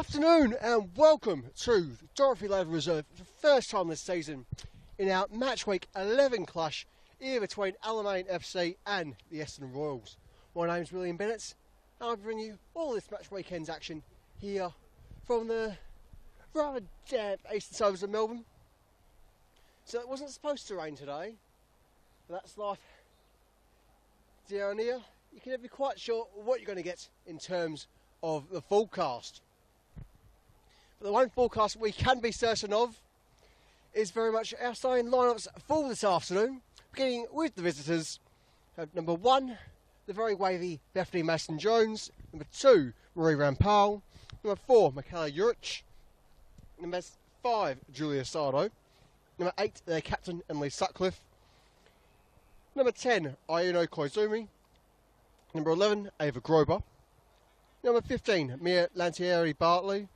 Afternoon and welcome to Dorothy Laver Reserve for the first time this season in our match week 11 clash here between Alamein FC and the Essendon Royals. My name's William Bennett and I'll bring you all this match weekend's action here from the rather damp eastern suburbs of Melbourne. So it wasn't supposed to rain today, but that's life down here. You can never be quite sure what you're going to get in terms of the forecast. But the one forecast we can be certain of is very much our starting lineups for this afternoon, beginning with the visitors. Number 1, the very wavy Bethany Mason-Jones. Number 2, Marie Rampal. Number 4, Michaela Juric. Number 5, Julia Sardo. Number 8, their captain, Emily Sutcliffe. Number 10, Ayuno Koizumi. Number 11, Ava Grober. Number 15, Mia Lantieri-Bartley.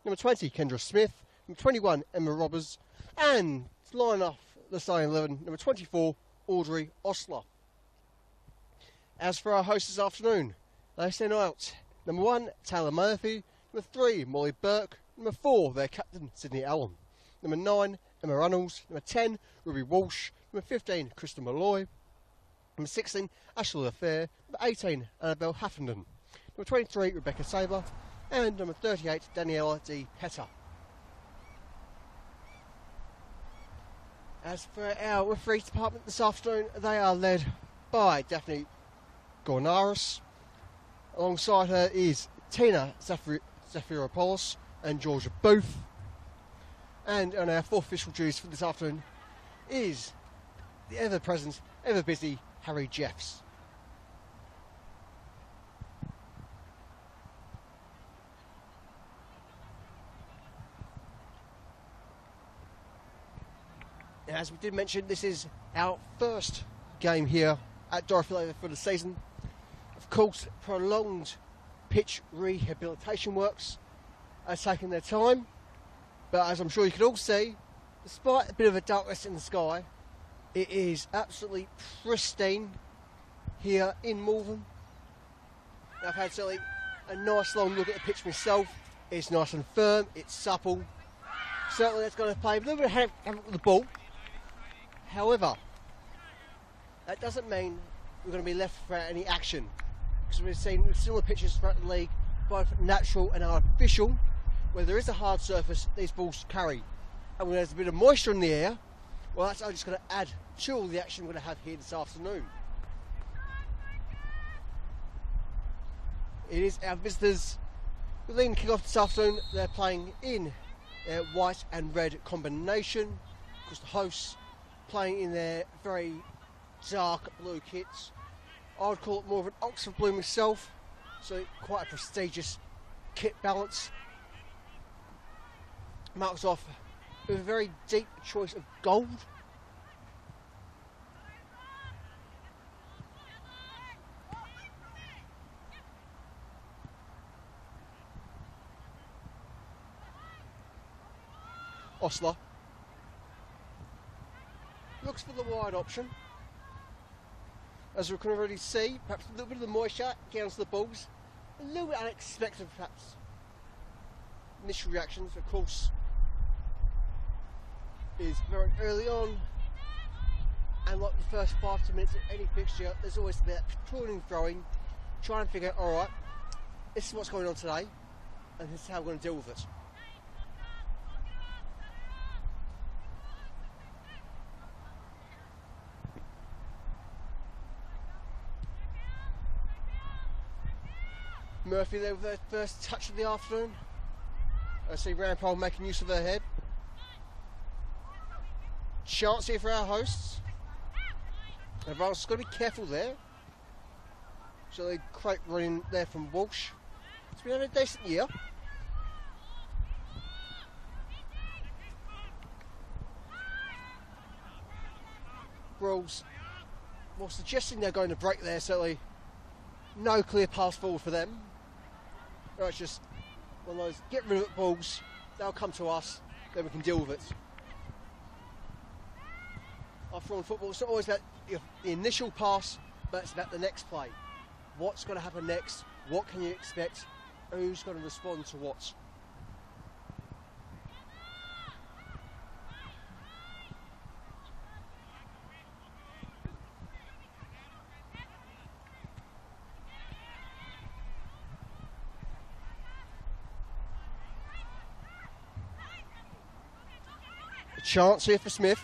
Number 20, Kendra Smith. Number 21, Emma Robbers. And to line off the starting 11, number 24, Audrey Osler. As for our hosts this afternoon, they send out number 1, Taylor Murphy. Number 3, Molly Burke. Number 4, their captain, Sydney Allen. Number 9, Emma Runnels. Number 10, Ruby Walsh. Number 15, Krista Malloy. Number 16, Ashley Affair. Number 18, Annabelle Haffenden. Number 23, Rebecca Saber. And number 38, Daniela D. Petter. As for our referee department this afternoon, they are led by Daphne Gornaris. Alongside her is Tina Zafiropoulos and Georgia Booth. And on our fourth official duties for this afternoon is the ever-present, ever-busy Harry Jeffs. As we did mention, this is our first game here at Dorothy Laver for the season. Of course, prolonged pitch rehabilitation works are taking their time, but as I'm sure you can all see, despite a bit of a darkness in the sky, it is absolutely pristine here in Malvern. I've had certainly a nice long look at the pitch myself. It's nice and firm, it's supple. Certainly that's going to play a little bit of havoc with the ball. However, that doesn't mean we're going to be left without any action, because we've seen similar pitches throughout the league, both natural and artificial, where there is a hard surface these balls carry. And when there's a bit of moisture in the air, well, that's just going to add to all the action we're going to have here this afternoon. It is our visitors who lead the kick-off this afternoon. They're playing in their white and red combination. Of course, the hosts playing in their very dark blue kits. I would call it more of an Oxford blue myself, so quite a prestigious kit balance. Marks off with a very deep choice of gold. Osler looks for the wide option. As we can already see, perhaps a little bit of the moisture gets the balls. A little bit unexpected, perhaps. Initial reactions, of course, is very early on. And like the first 5 to minutes of any fixture, there's always a bit of toing and throwing, trying to figure out, alright, this is what's going on today, and this is how we're going to deal with it. Murphy there with their first touch of the afternoon. I see Rampole making use of her head. Chance here for our hosts. Everyone's got to be careful there. So they crate running there from Walsh. It's been a decent year. Rolls, well, suggesting they're going to break there, certainly no clear pass forward for them. No, it's just one of those get rid of it balls, they'll come to us, then we can deal with it. After all, in football, it's not always about the initial pass, but it's about the next play. What's going to happen next? What can you expect? Who's going to respond to what? A chance here for Smith.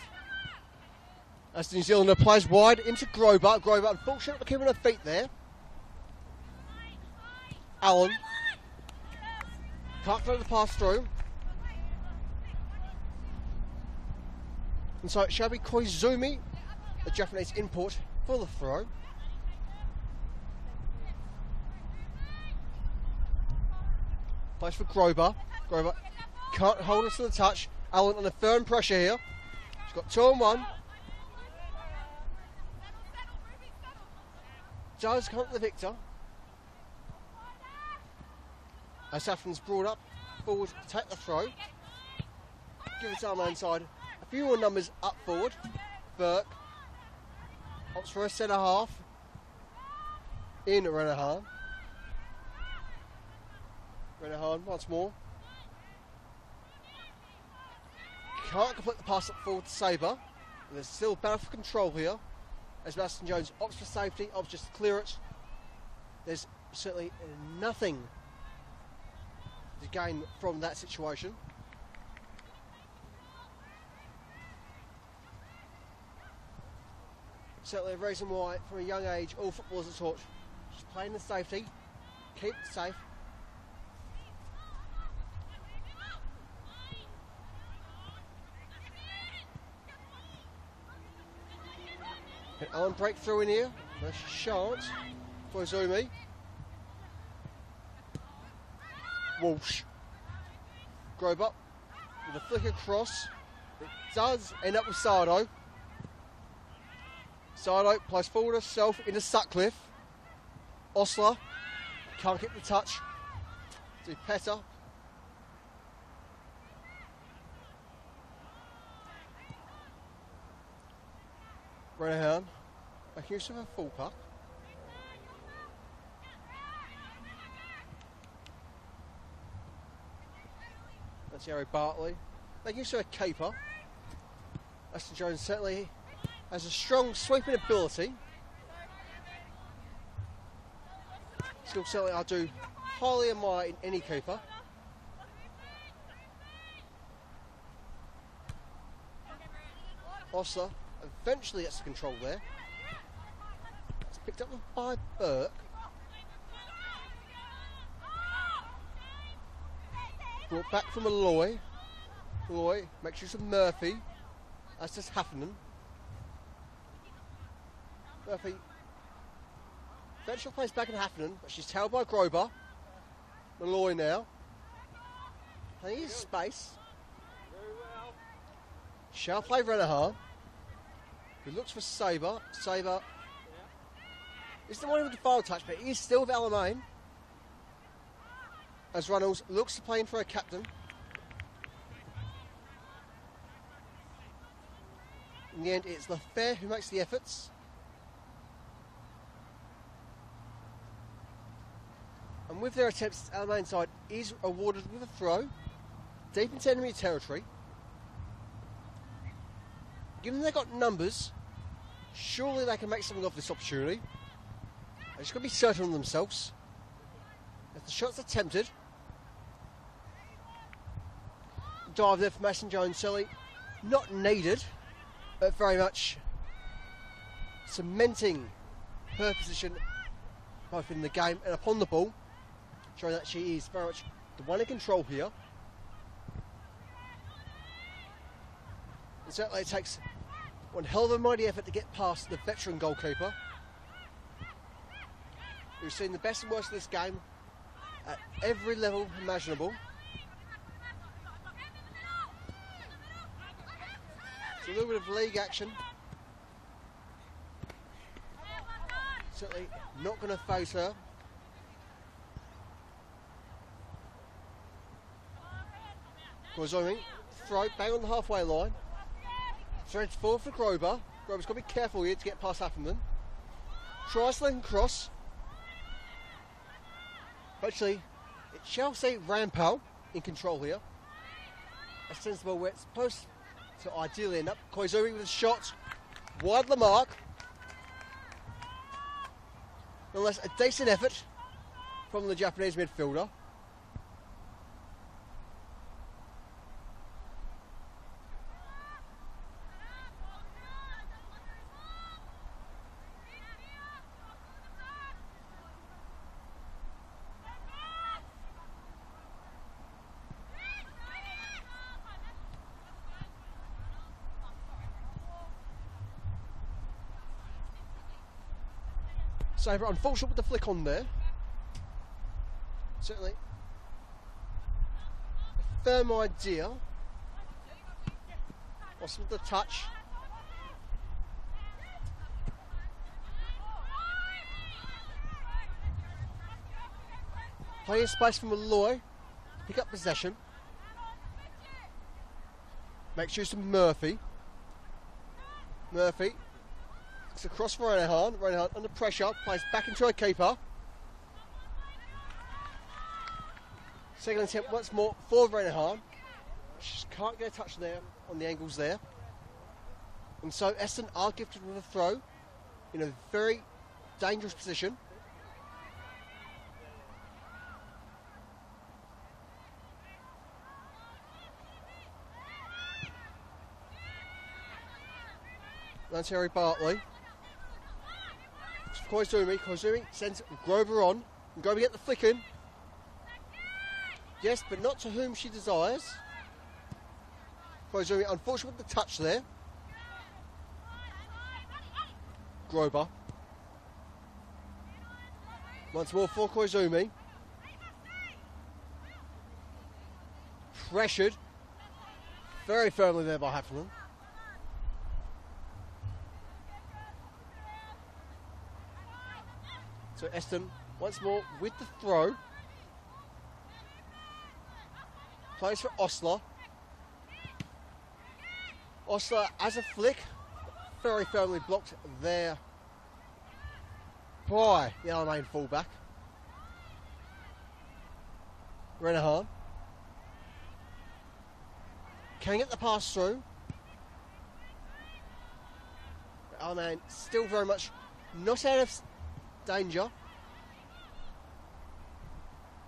As the New Zealander plays wide into Grover. Grover unfortunately keeping her feet there. Allen. Can't throw the pass through. And so it shall be Koizumi, a Japanese import, for the throw. Plays for Grover. Grover can't hold us to the touch. Allen under firm pressure here. She's got 2 on 1. Does come up the victor. As Saffron's brought up forward to take the throw. Give it to Alamein side. A few more numbers up forward. Burke opts for a centre half. In Renahan. Renahan once more. Can't complete the pass up forward to Sabre. And there's still battle for control here. As Maston Jones opts for safety, opts just to clear it. There's certainly nothing to gain from that situation. Certainly a reason why, from a young age, all footballers are taught just play in the safety, keep it safe. Can Allen break through in here? No chance for Zumi. Walsh. Grover with a flick across. It does end up with Sardo. Sardo plays forward herself into Sutcliffe. Osler can't get the touch. To Petter. Renahan making use of a full puck. That's Harry Bartley making use of a caper. Aston Jones certainly has a strong sweeping ability. Still certainly I do highly admire in any keeper. Osler eventually gets the control there. It's picked up by Burke. Brought back from Malloy. Malloy makes use of Murphy. That's just Heffernan. Murphy eventually plays back in Heffernan, but she's tailed by Grover. Malloy now. And he has space. Shall play Renahan. Who looks for Sabre. Sabre is the one with the final touch, but he is still with Alamein. As Runnels looks to play in for a captain. In the end, it's Lafair who makes the efforts. And with their attempts, Alamein side is awarded with a throw deep into enemy territory. Given they've got numbers, surely they can make something of this opportunity. They've just got to be certain of themselves. If the shot's attempted, dive there for Mason Jones, certainly not needed, but very much cementing her position both in the game and upon the ball, showing that she is very much the one in control here. And certainly it takes one hell of a mighty effort to get past the veteran goalkeeper, who's seen the best and worst of this game at every level imaginable. It's a little bit of league action. Certainly not going to phase her. Koizumi, throw bang on the halfway line. Threads forward for Grover. Grover's got to be careful here to get past Heffernan. Tries to cross. But actually, it shall see Rampal in control here. That sends the ball where it's supposed to ideally end up. Koizumi with a shot. Wide the mark. Nonetheless, a decent effort from the Japanese midfielder. Sabre, unfortunate with the flick on there. Certainly a firm idea. Also with the touch. Plenty of space for Malloy. Pick up possession. Makes use of Murphy. Murphy. It's across for Reinahan. Reinahan under pressure. Plays back into a keeper. Second attempt once more for Reinahan. Just can't get a touch there on the angles there. And so Essendon are gifted with a throw in a very dangerous position. That's Harry Bartley. Koizumi. Koizumi sends Grover on. And Grover get the flick in. Yes, but not to whom she desires. Koizumi, unfortunate with the touch there. Grover. Once more for Koizumi. Pressured. Very firmly there by Heffernan. So Essendon once more with the throw. Plays for Osler. Osler as a flick. Very firmly blocked there by the Alamein fullback. Reinahan. Can get the pass through. Alamein still very much not out of danger.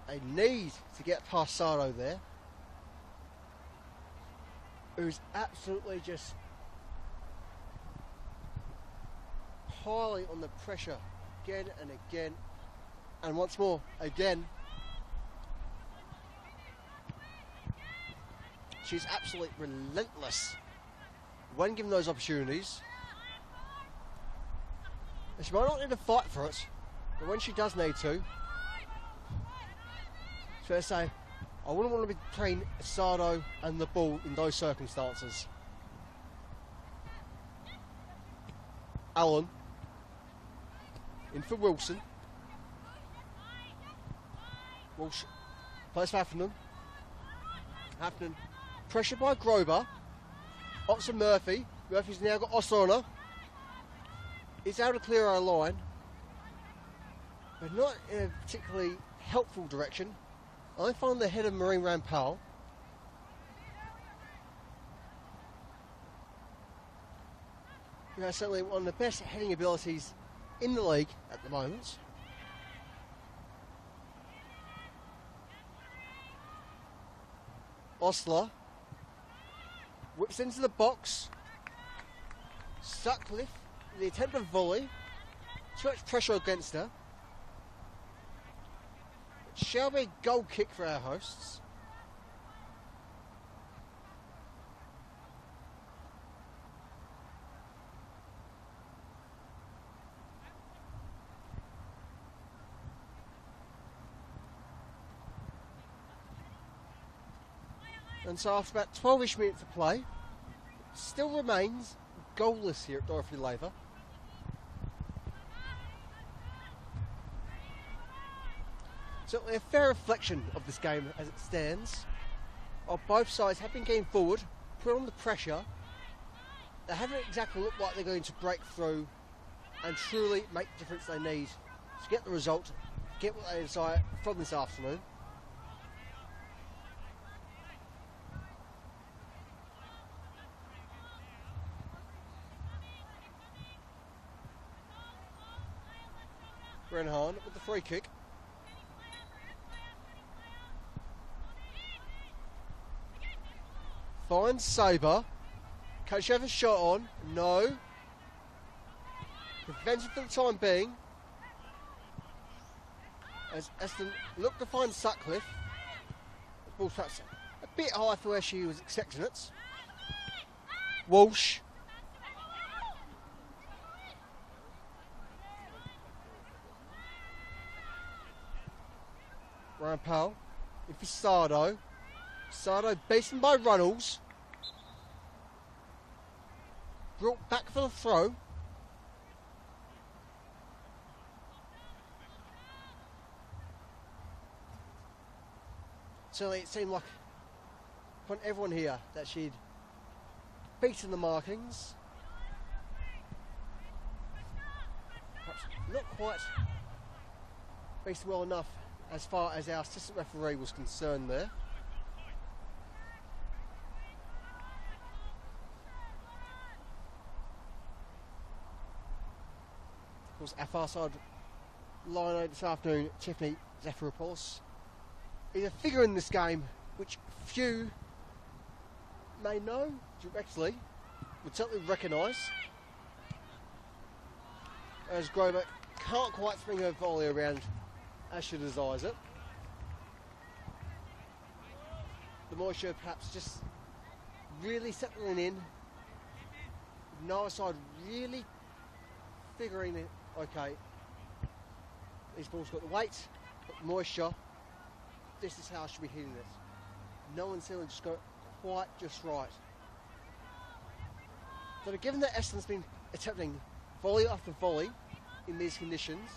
They need to get past Sardo there, who's absolutely just piling on the pressure again and again, and once more again. She's absolutely relentless when given those opportunities. And she might not need to fight for it, but when she does need to, so I say, I wouldn't want to be playing Sardo and the ball in those circumstances. Allen in for Wilson. Walsh plays for Heffernan. Heffernan pressured by Grover. Opts Murphy. Murphy's now got Osler on her. It's able to clear our line, but not in a particularly helpful direction. I find the head of Marine Rampal. You know, certainly one of the best heading abilities in the league at the moment. Osler whips into the box. Sutcliffe, the attempt of volley. Too much pressure against her. It shall be a goal kick for our hosts. And so after about 12-ish minutes of play, it still remains goalless here at Dorothy Laver. Certainly a fair reflection of this game as it stands. While both sides have been getting forward, put on the pressure, they haven't exactly looked like they're going to break through and truly make the difference they need to get the result, get what they desire from this afternoon. Reinahan with the free kick. Finds Sabre. Can she have a shot on? No. Prevented for the time being. As Essendon look to find Sutcliffe. The ball perhaps a bit high for where she was expecting it. Walsh. Rampal. In for Sardo. Sardo beaten by Runnels. Brought back for the throw. Certainly it seemed like upon everyone here that she'd beaten the markings. Perhaps not quite beaten well enough as far as our assistant referee was concerned there. Of course, our far side lino this afternoon, Tiffany Zafiropoulos, is a figure in this game which few may know directly, would certainly recognise, as Grover can't quite swing her volley around as she desires it. The moisture perhaps just really settling in. Noah side really figuring it, okay, these balls got the weight, got the moisture, this is how I should be hitting this. No one's feeling just got it quite just right. So given that Essendon's been attempting volley after volley in these conditions,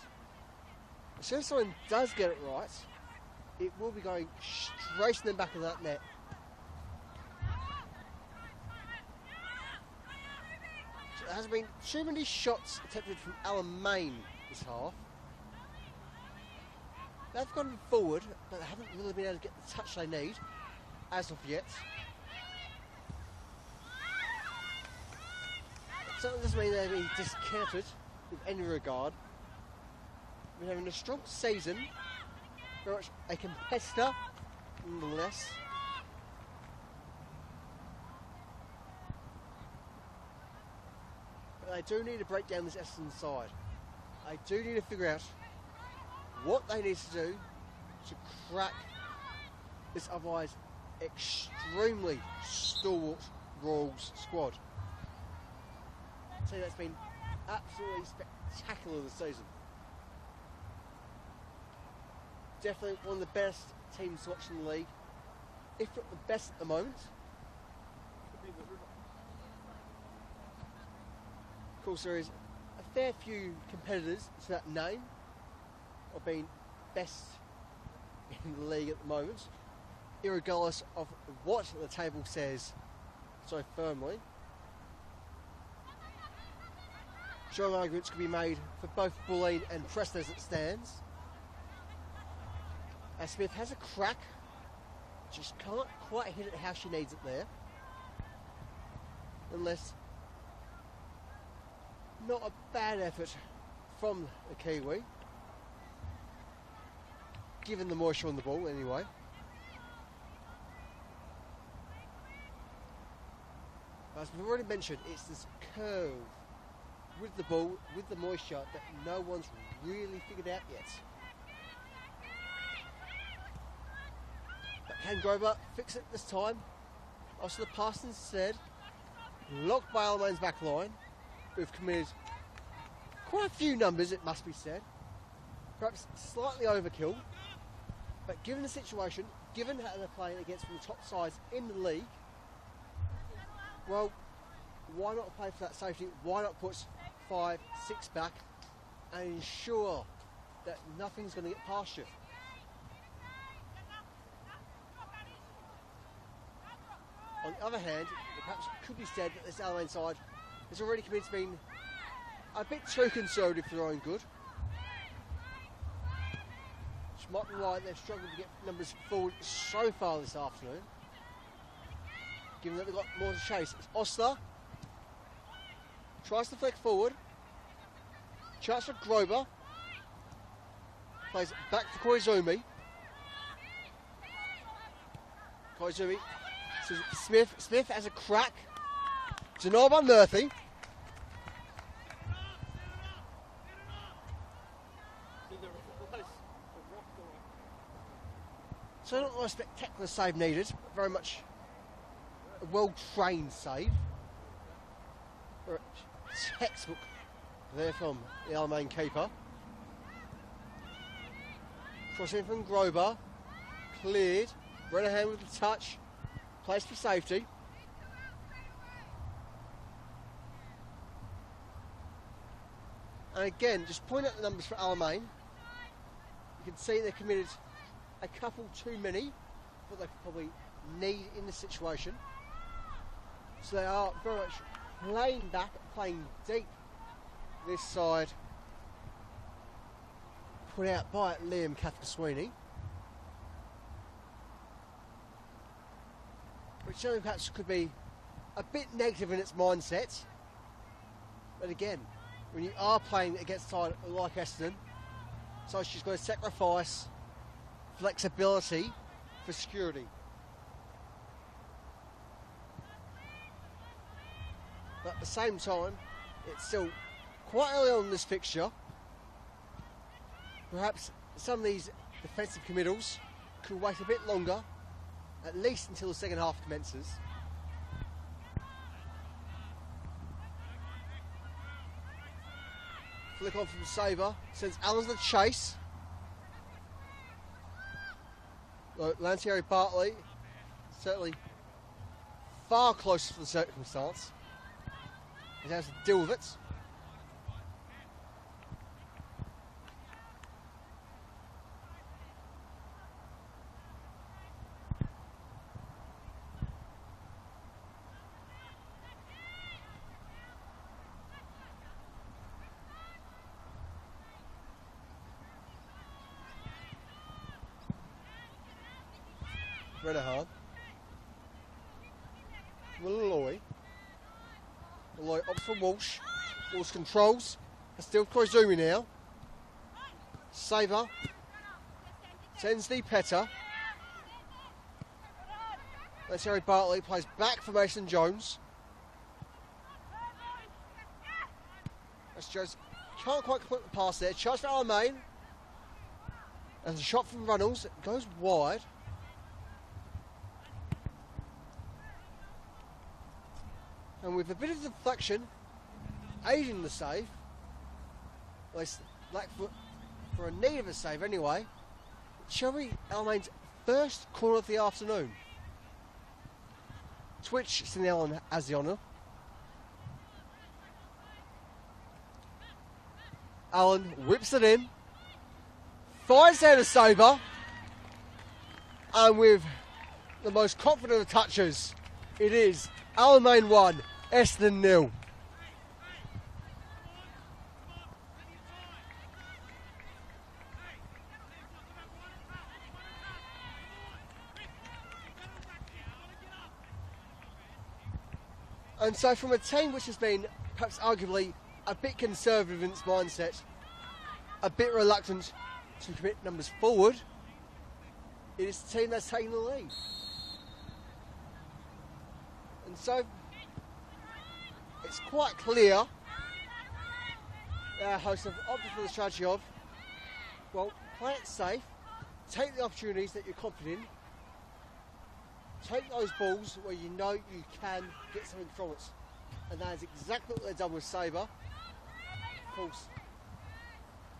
as soon as someone does get it right, it will be going straight in the back of that net. So there hasn't been too many shots attempted from Alamein this half. They've gone forward, but they haven't really been able to get the touch they need as of yet. So it doesn't mean they're being discounted with any regard. We're having a strong season, very much a competitor nonetheless. But they do need to break down this Essendon side. They do need to figure out what they need to do to crack this otherwise extremely stalwart Royals squad. I'd say that's been absolutely spectacular this season. Definitely one of the best teams to watch in the league, if not the best at the moment. Of course, there is a fair few competitors to that name of being best in the league at the moment, irregardless of what the table says so firmly. Strong arguments could be made for both Bulleen and Preston as it stands. As Smith has a crack, just can't quite hit it how she needs it there. Unless, not a bad effort from the Kiwi, given the moisture on the ball anyway. As we've already mentioned, it's this curve with the ball, with the moisture, that no one's really figured out yet. But can Grover fix it this time? After the pass instead, locked by Alamein's back line. We've committed quite a few numbers, it must be said. Perhaps slightly overkill. But given the situation, given how they're playing against one of the top sides in the league, well, why not play for that safety? Why not put 5, 6 back and ensure that nothing's going to get past you? On the other hand, perhaps it could be said that this Alamein side has already committed to being a bit too conservative for their own good. Which might be why they've struggled to get numbers forward so far this afternoon. Given that they've got more to chase. It's Osler. Tries to flick forward. Chance for Grover. Plays it back to Koizumi. Koizumi. Smith has a crack. Denied by Murphy. So not a spectacular save needed, but very much a well-trained save. Or a textbook there from the Alamein keeper. Crossing from Grover. cleared. Brennahan with the touch. Placed for safety. And again, just point out the numbers for Alamein. You can see they committed a couple too many, what they probably need in this situation. So they are very much playing back, playing deep this side. Put out by Liam Cathcart-Sweeney. Which certainly perhaps could be a bit negative in its mindset. But again, when you are playing against a side like Essendon, so she's got to sacrifice flexibility for security. But at the same time, it's still quite early on in this fixture. Perhaps some of these defensive committals could wait a bit longer, at least until the second half commences. Flick on from Sabre, sends Allen to the chase. Lantieri Bartley, certainly far closer to the circumstance. He has to deal with it. Renahan. Malloy. Malloy opts for Walsh. Walsh controls. Still Koizumi now. Sabre. Sends the Petter. That's Harry Bartley. Plays back for Mason Jones. That's Jones. Can't quite complete the pass there. Charge for Alamein. And the shot from Runnels. It goes wide. And with a bit of deflection, aiding the save, at least Blackfoot for a need of a save anyway, Cherry Alamain's first corner of the afternoon. Twitch St Allen has the honour. Allen whips it in, finds down a Sabre, and with the most confident of touches, it is Alamein 1, Essendon 0. And so from a team which has been perhaps arguably a bit conservative in its mindset, a bit reluctant to commit numbers forward, it is the team that's taking the lead. And so it's quite clear that our hosts have opted for the strategy of, well, play it safe, take the opportunities that you're confident in, take those balls where you know you can get something from it. And that is exactly what they've done with Sabre. Of course,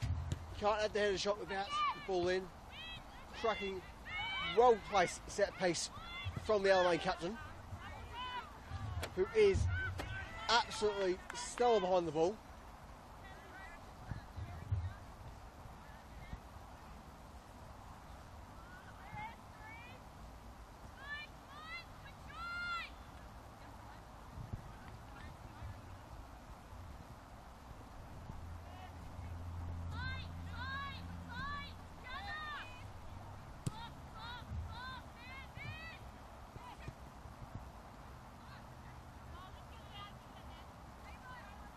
you can't add the header shot without the ball in. Cracking, well-placed set piece from the Alamein captain, who is absolutely stellar behind the ball.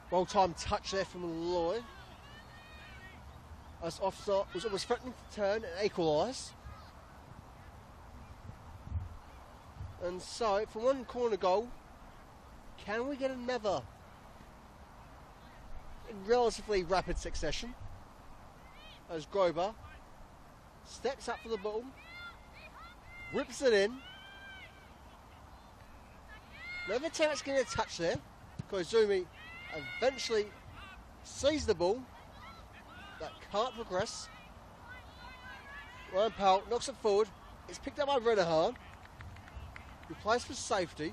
Well-timed touch there from Malloy. As offside was almost threatening to turn and equalise. And so, from one corner goal, can we get another in relatively rapid succession? As Grover steps up for the ball, whips it in. Never too much getting a touch there. Koizumi eventually sees the ball, but can't progress. Ryan Powell knocks it forward, It's picked up by Renahan, who plays for safety.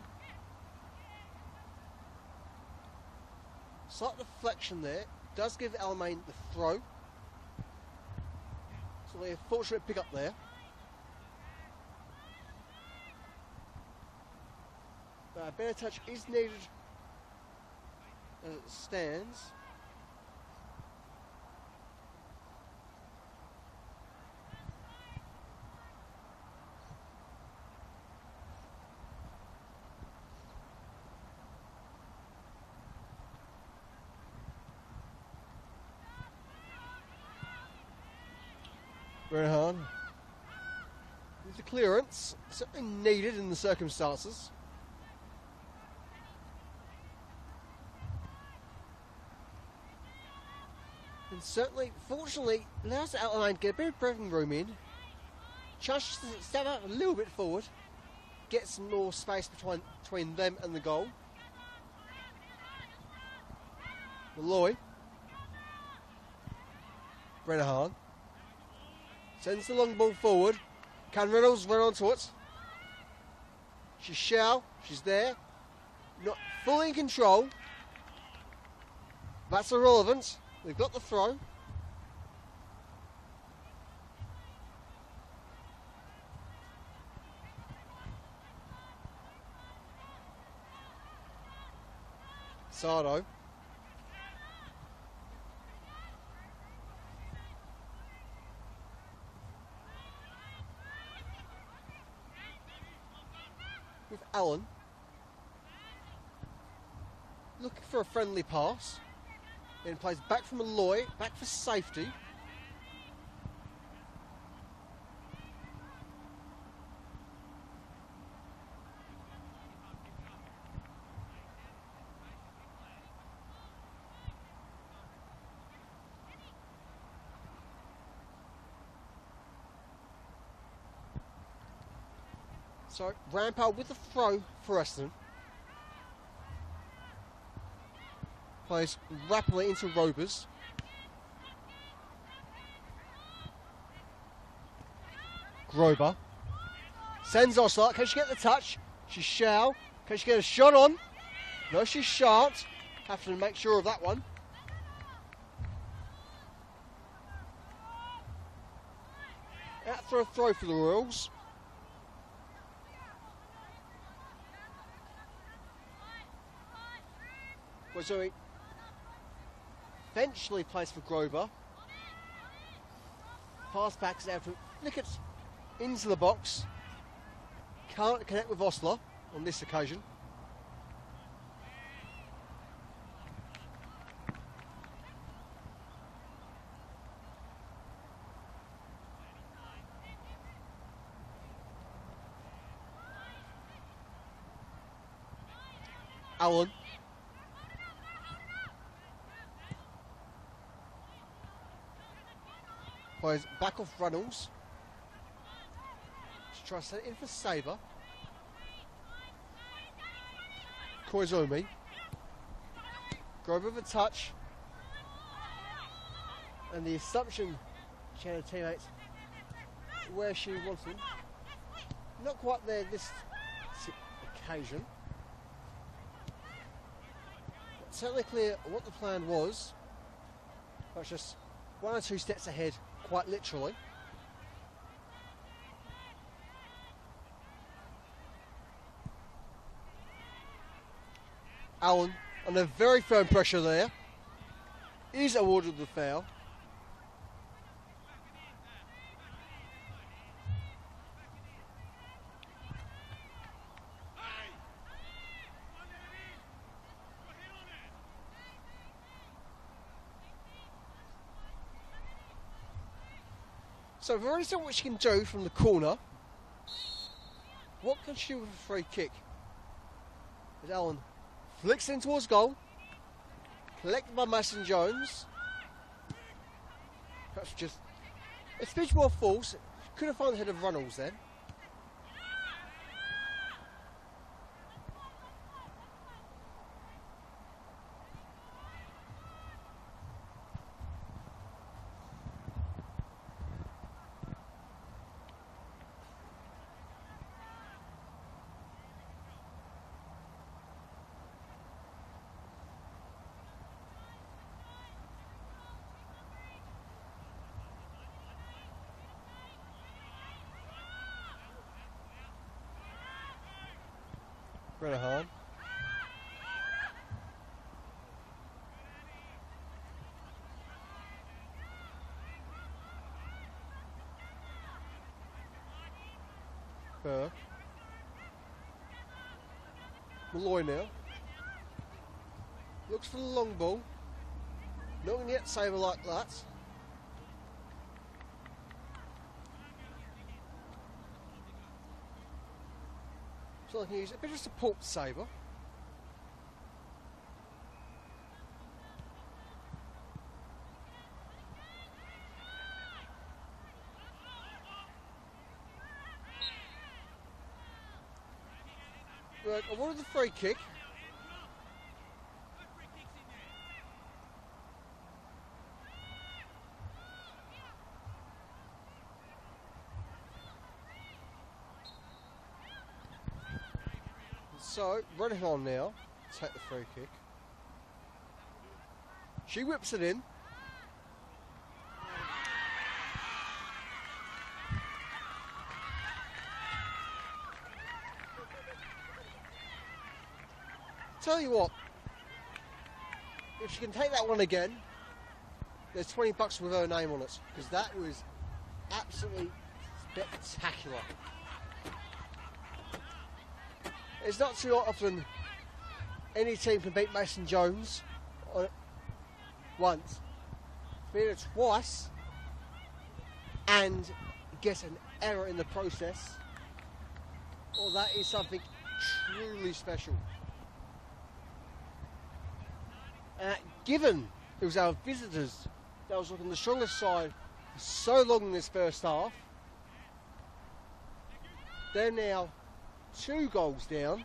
Slight deflection there. Does give Alamein the throw. So a fortunate pick up there. But a better touch is needed as it stands. Renahan with the clearance, certainly needed in the circumstances. And certainly, fortunately, allows Alamein to get a bit of breathing room in. Chance to step up a little bit forward, get some more space between them and the goal. Malloy. Renahan. Sends the long ball forward. Can Reynolds run onto it? She shall. She's there. Not fully in control. That's irrelevant. They've got the throw. Sardo. With Allen. Looking for a friendly pass. Then plays back from Malloy, back for safety. So Rampart with the throw for Essendon. Plays rapidly into Robers. Grober. Sends Osler. Can she get the touch? She shall. Can she get a shot on? No, she shan't. Have to make sure of that one. Out for a throw for the Royals. Wazui eventually plays for Grover. Pass backs out for Nickets into the box. Can't connect with Osler on this occasion. Allen. Plays back off Reynolds. To try to set it in for Sabre. Koizumi. Grover with a touch. And the assumption she had her teammates where she wanted. Not quite there this occasion. But certainly clear what the plan was. But just one or two steps ahead. Quite literally. Allen under very firm pressure there. Is awarded the foul. So we've already seen what she can do from the corner. What can she do with a free kick? As Allen flicks in towards goal. Collected by Mason Jones. Perhaps just a smidge more false. Could have found the head of Reynolds then. Renahan. Burke. Malloy now. Looks for the long ball. Not going to get Sabre like that. So I can use a bit of support to Sabre. Right, I wanted the free kick. So, Renahan now, take the free kick. She whips it in. Tell you what, if she can take that one again, there's $20 with her name on it, because that was absolutely spectacular. It's not too often any team can beat Mason Jones on it once. Beat it twice and get an error in the process. Well, that is something truly special. Given it was our visitors that was looking the strongest side for so long in this first half, they're now 2 goals down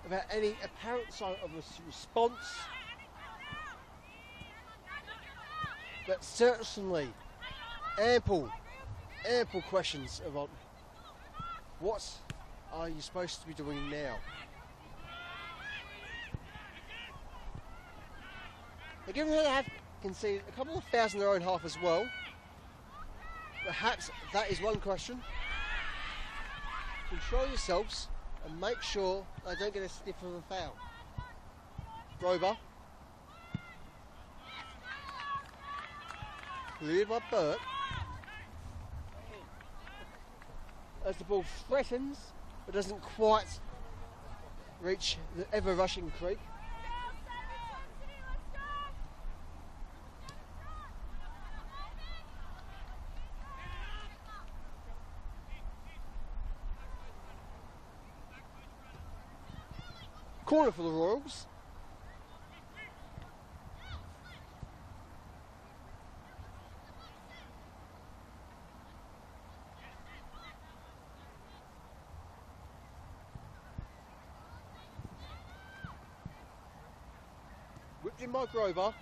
without any apparent sign of a response, but certainly ample questions about what are you supposed to be doing now. Now, given that they have conceded a couple of thousand in their own half as well, perhaps that is one question. Control yourselves and make sure they don't get a sniff of a foul. Grover. Cleared by Burke. As the ball threatens, but doesn't quite reach the ever-rushing Creek. Corner for the Royals. Whipped in by Grover.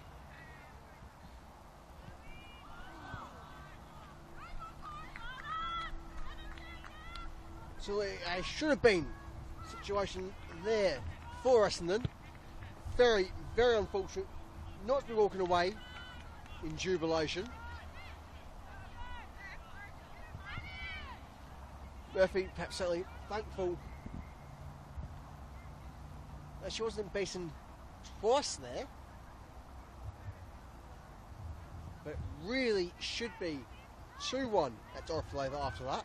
So it should have been a situation there for Essendon. Very, very unfortunate not to be walking away in jubilation. Murphy perhaps certainly thankful that she wasn't beaten twice there, but really should be 2-1 at Dorothy Laver after that.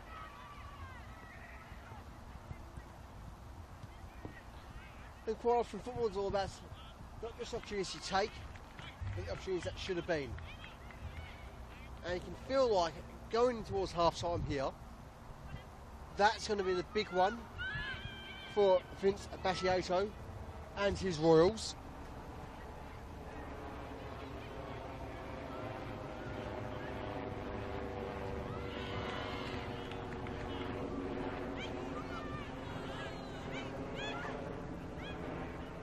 And quite often football is all about not just opportunities you take, but the opportunities that should have been. And you can feel like going towards half time here, that's going to be the big one for Vince Basciato and his Royals.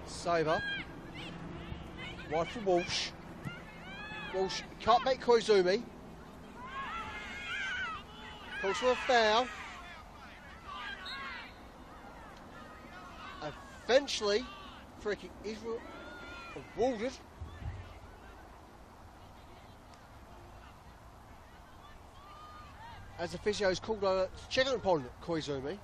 Sabre. Wide for Walsh. Walsh can't make Koizumi. Calls for a foul. Eventually, free kick is awarded. As the physio is called over to check upon Koizumi.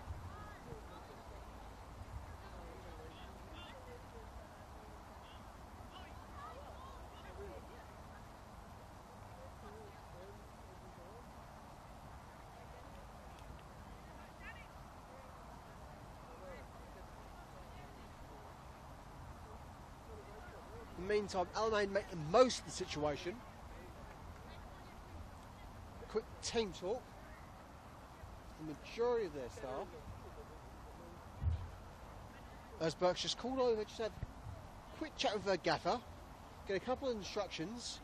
the meantime, Alamein make the most of the situation. A quick team talk. The majority of their staff. As Burke's just called over, just had a quick chat with her gaffer, get a couple of instructions,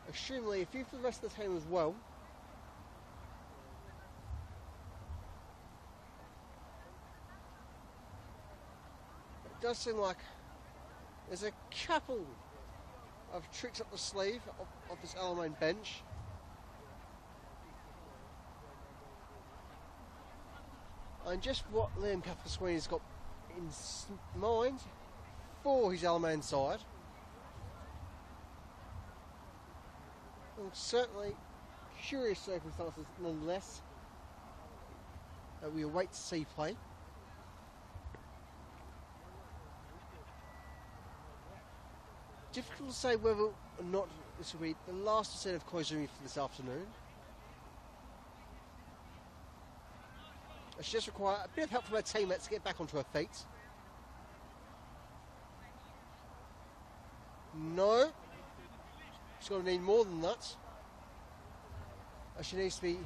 extremely a few for the rest of the team as well. It does seem like there's a couple of tricks up the sleeve of this Alamein bench. And just what Liam Kathleen-Sweeney's got in mind for his Alamein side. And certainly curious circumstances nonetheless that we await to see play. Difficult to say whether or not this will be the last set of Koizumi for this afternoon. She just require a bit of help from her teammates to get back onto her feet. No. She's going to need more than that. She needs to be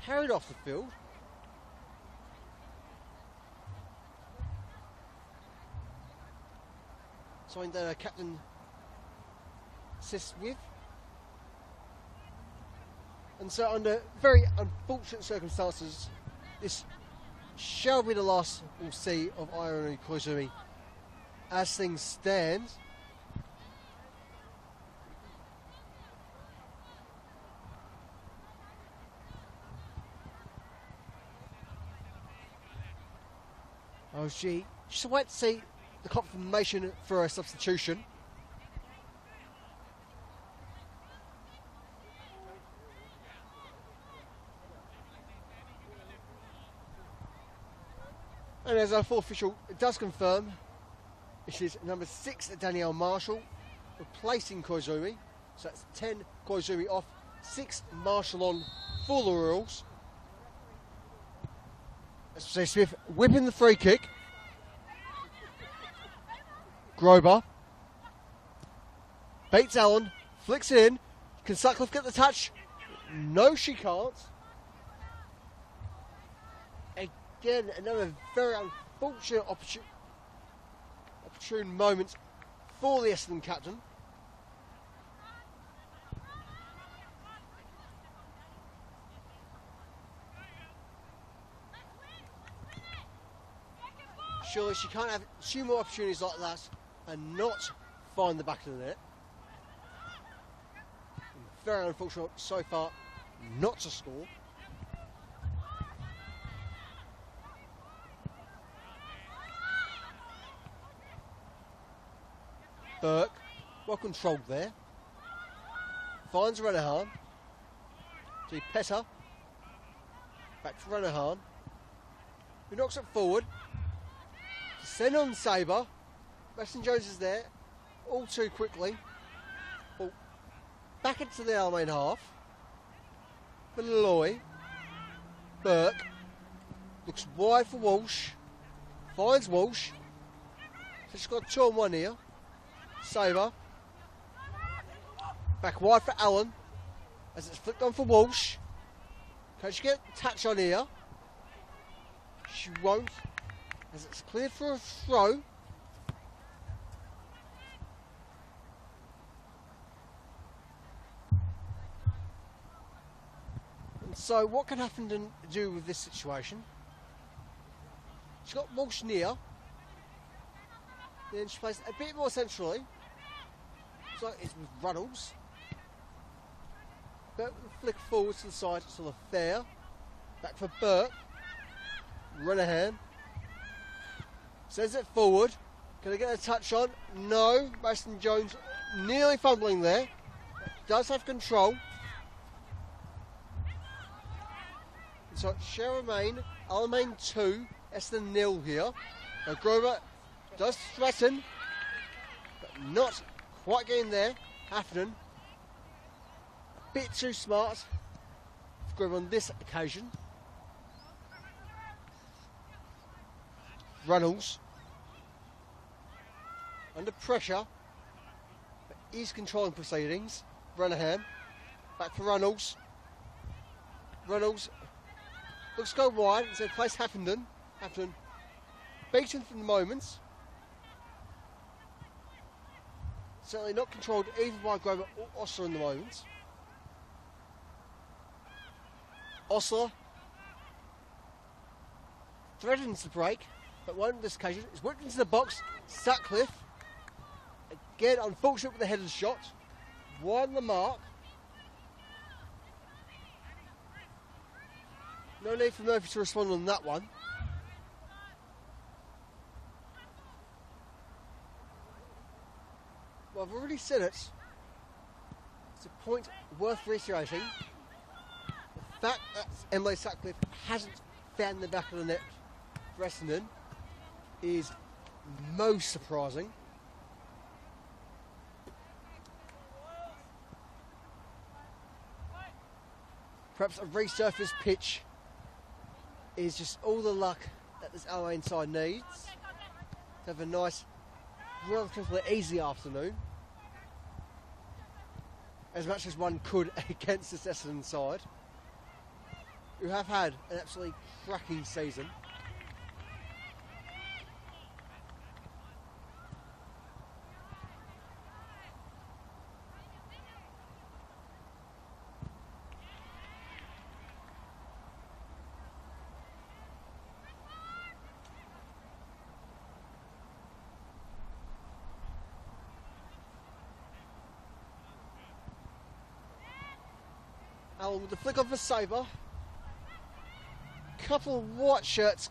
carried off the field. Something that her captain assists with. And so under very unfortunate circumstances, this shall be the last we'll see of Irony Koizumi as things stand. Oh, she just wait to see the confirmation for a substitution. And as our fourth official does confirm, it is number 6, Danielle Marshall, replacing Koizumi. So that's 10 Koizumi off, 6 Marshall on for the Royals. As we say, Smith whipping the free kick. Grober baits Allen, flicks it in. Can Sutcliffe get the touch? No, she can't. Again, another very unfortunate opportune moment for the Essendon captain. Surely she can't have 2 more opportunities like that and not find the back of the net. Very unfortunate so far not to score. Burke, well controlled there. Finds Renahan. To Petter. Back to Renahan. Who knocks it forward. To send on Sabre. Weston Jones is there. All too quickly. Ball back into the Alamein half. Malloy. Burke. Looks wide for Walsh. Finds Walsh. So she's got 2 on 1 here. Sabre. Back wide for Allen. As it's flicked on for Walsh. Can she get a touch on here? She won't. As it's cleared for a throw. And so what can Huffington do with this situation? She's got Walsh near. Then she plays a bit more centrally. So it's with Runnels. Burke will flick forward to the side to the fair. Back for Burke. Renahan. Sends it forward. Can I get a touch on? No. Weston Jones nearly fumbling there. Does have control. So Alamein, Alamein 2, Essendon 0 here. Now Grover does threaten, but not quite getting there. Huffington, a bit too smart for Grover on this occasion. Runnels under pressure. is controlling proceedings. Renahan, back for Reynolds. Reynolds looks to go wide, instead plays Haffenden. Haffenden beaten from the moment. Certainly not controlled either by Grover or Osler in the moment. Osler threatens the break, but won't on this occasion. It's whipped into the box. Sutcliffe, again unfortunate with the headed shot. Wide on the mark. No need for Murphy to respond on that one. Well, I've already said it. It's a point worth reiterating. The fact that Emily Sutcliffe hasn't found the back of the net for Essendon is most surprising. Perhaps a resurfaced pitch is just all the luck that this Alamein side needs to have a nice, relatively easy afternoon, as much as one could against this Essendon side, who have had an absolutely cracking season. Allen with the flick of a sabre. Couple of white shirts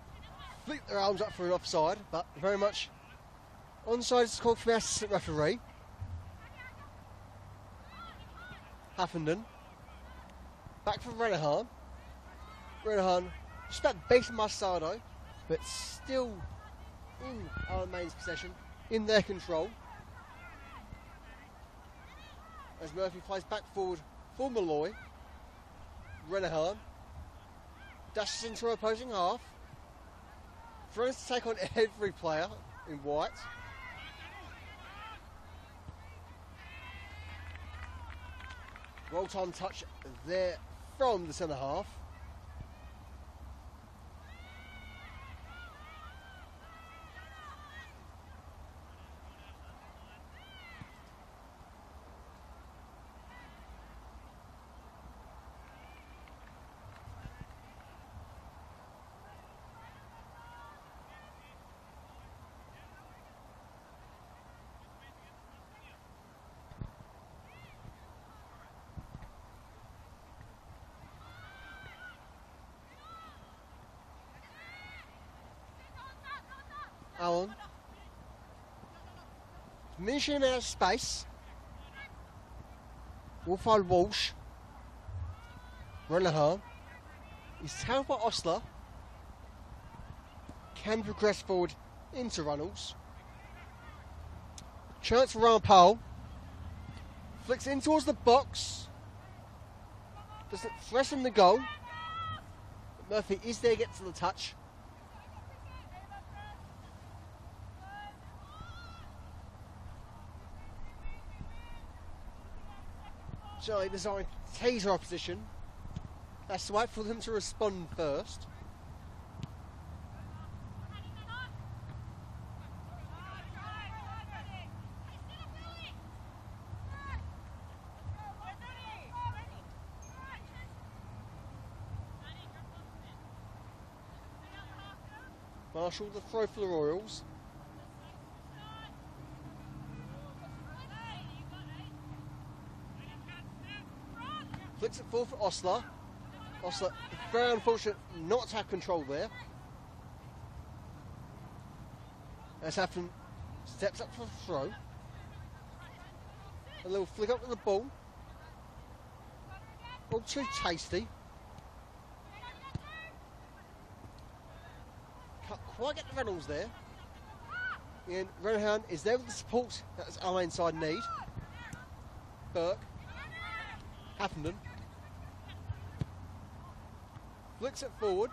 flick their arms up for an offside, but very much onside is called from our assistant referee. Haffenden. Back for Renahan. Renahan just about beating Marsado, but still in Alamain's possession, in their control. As Murphy plays back forward for Malloy. Renahan dashes into her opposing half. Throws to take on every player in white. Well-timed touch there from the centre half. Allen. Diminishing amount of space. Will find Walsh. Renahan. He's held by Osler. Can progress forward into Runnels. Chance for Ryan Powell. Flicks in towards the box. Doesn't threaten the goal. But Murphy is there, gets to the touch. So designed to tease our opposition. That's to wait for them to respond first. Marshall the throw for the Royals. Flicks it forward for Osler. Osler, very unfortunate not to have control there. As Haffenden steps up for the throw. A little flick up with the ball. All too tasty. Can't quite get the Reynolds there. And Renahan is there with the support that his Alamein side need. Burke. Haffenden. Flicks it forward.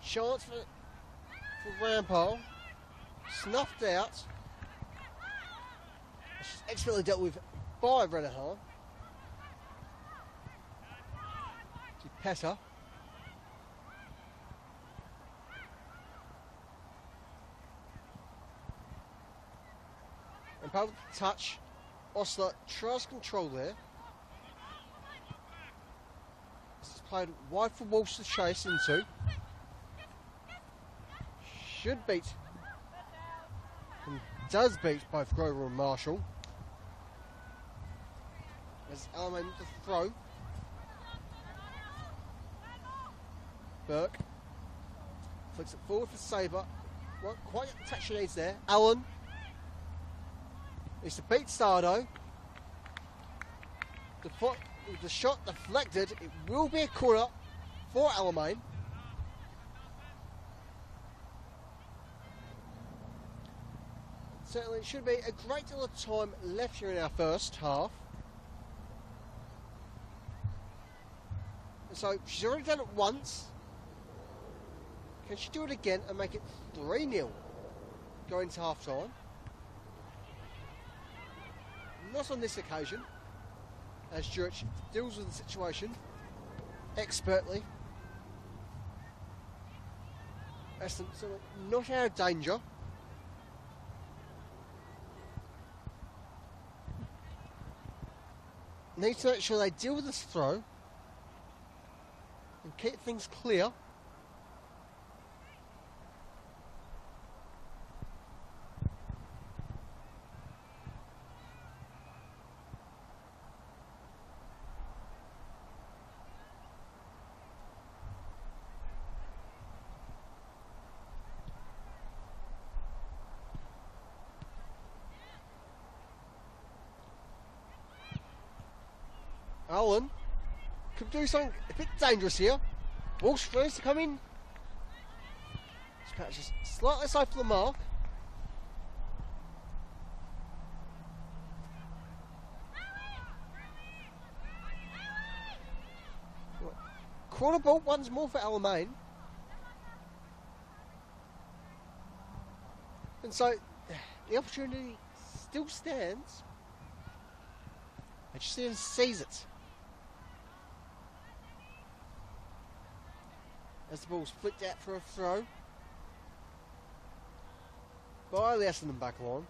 Chance for Rampole. Snuffed out. Expertly dealt with by Renahan. To Petta. And Powell with the touch. Osler tries control there. This is played wide for Walsh to chase into. Should beat, and does beat both Grover and Marshall. As Alamein with the throw. Burke flicks it forward for Sabre. Well, quite get the touch she needs there. Allen needs to beat Stardo. The shot deflected. It will be a corner for Alamein. Certainly, it should be a great deal of time left here in our first half. So she's already done it once. Can she do it again and make it 3-0 going to half time? Not on this occasion, as Jurich deals with the situation expertly. Essendon not out of danger. Need to make sure they deal with this throw and keep things clear. Allen could do something a bit dangerous here. Walsh tries to come in. This patch is slightly aside for the mark. Corner ball once more for Alamein. And so the opportunity still stands. I just need to seize it. As the ball's flicked out for a throw by the Essendon back line.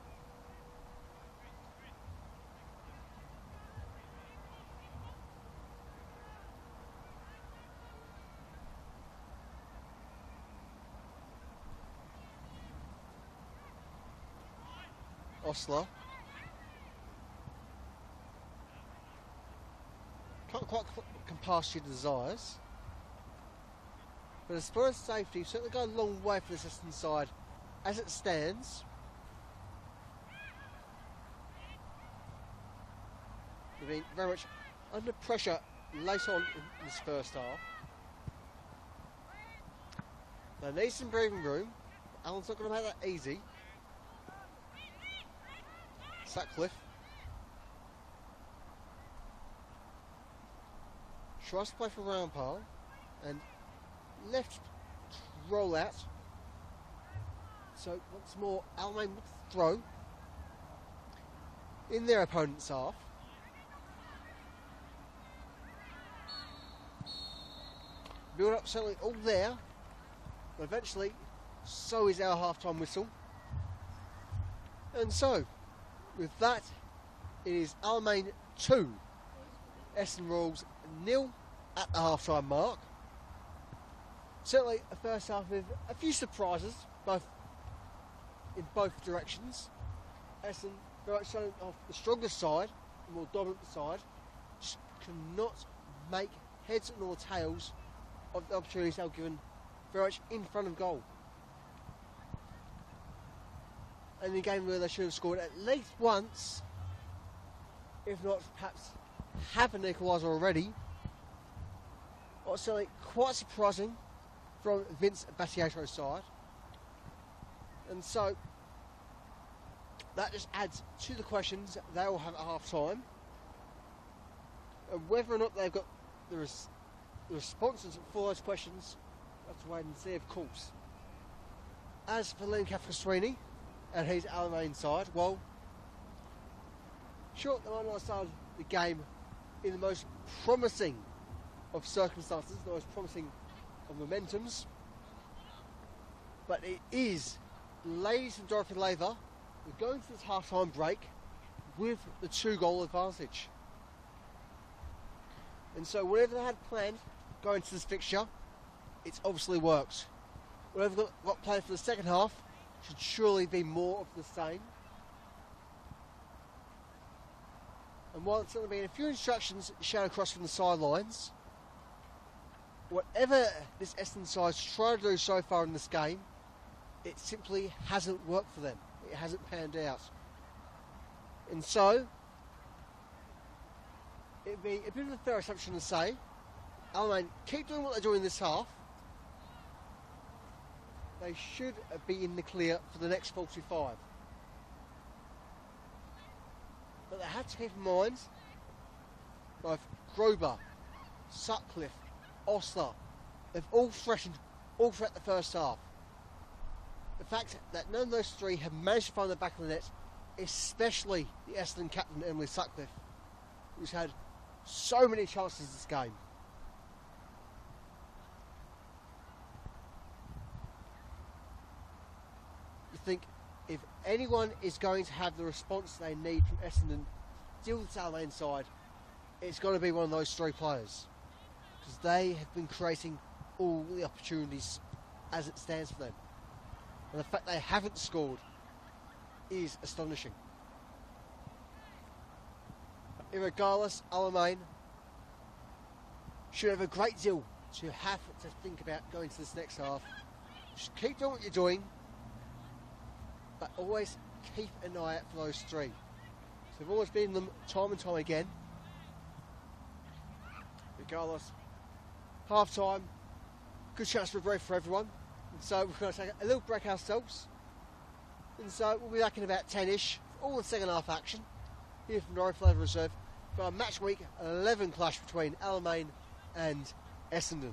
Osler. Can't quite compass your desires. But as far as safety, certainly got a long way for the Essendon side as it stands. They've been very much under pressure late on in this first half. They need some breathing room. Allen's not going to make that easy. Sutcliffe tries to play for Rampole and left roll out. So once more, Alamein with the throw in their opponent's half. Build up certainly all there, but eventually so is our half-time whistle. And so, with that, it is Alamein 2, Essendon Royals 0 at the half-time mark. Certainly a first half with a few surprises, in both directions. Essendon very much showing off the stronger side, the more dominant side, just cannot make heads nor tails of the opportunities they were given very much in front of goal. And in a game where they should have scored at least once, if not perhaps have an equaliser already. What's certainly quite surprising from Vince Battiato's side. And so that just adds to the questions they all have at half time, and whether or not they've got the responses for those questions That's wait and see, of course. As for Liam Sweeney and his Alamein side, well, sure, they might not have started the game in the most promising of circumstances, the most promising of momentums, but it is ladies from Dorothy Laver. We're going to this half-time break with the 2-goal advantage. And so whatever they had planned going to this fixture, it's obviously worked. Whatever they've got planned for the second half should surely be more of the same. And while it's going to be a few instructions shown across from the sidelines, whatever this Essendon side's tried to do so far in this game, it simply hasn't worked for them. It hasn't panned out. And so, it'd be a bit of a fair assumption to say, Alamein keep doing what they're doing this half. They should be in the clear for the next 45. But they have to keep in mind, both Grober, Sutcliffe, Osler, they've all threatened all throughout the first half. The fact that none of those three have managed to find the back of the net, especially the Essendon captain Emily Sutcliffe, who's had so many chances this game. You think if anyone is going to have the response they need from Essendon to deal with the Alamein side, it's got to be one of those three players, because they have been creating all the opportunities as it stands for them. And the fact they haven't scored is astonishing. Irregardless, Alamein should have a great deal to have to think about going to this next half. Just keep doing what you're doing, but always keep an eye out for those three. So they've always beaten them time and time again. Regardless, half time, good chance for a break for everyone. And so we're going to take a little break ourselves. And so we'll be back in about 10ish for all the second half action here from Dorothy Laver Reserve for our match week 11 clash between Alamein and Essendon.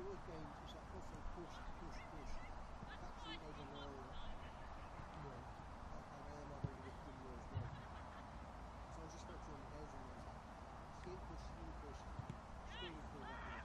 she always going, it's like constantly push. Actually over my, I am having a good year as well. So I was just watching the guys and I was like, skate push, slowly pull that way.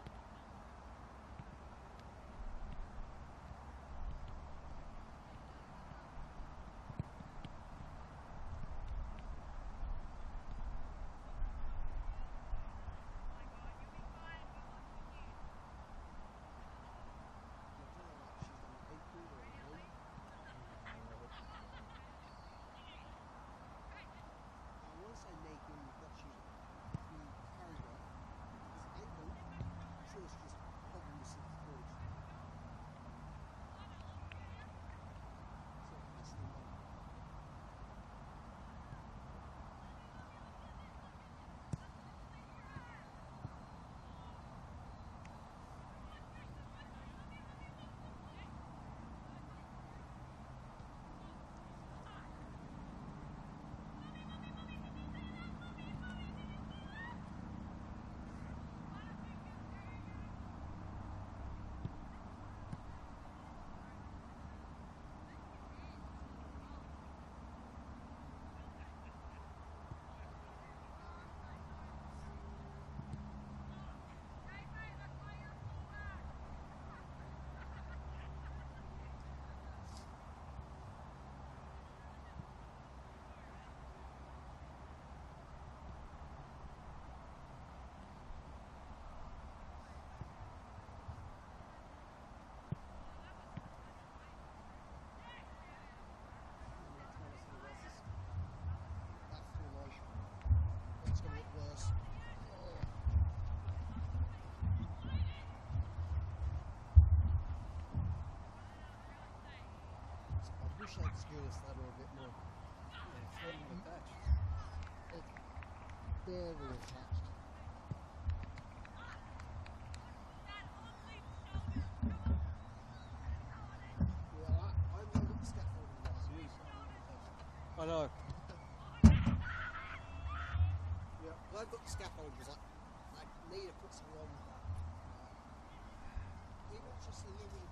I wish I'd scale this ladder a bit more. Yeah, it's not even attached. It's barely attached. Yeah, I've got the scaffolding now. Seriously, not attached. I know. Yeah, well, I've got the scaffolding because I need to put something on that. Even just a little bit.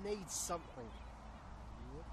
Needs something. Yep.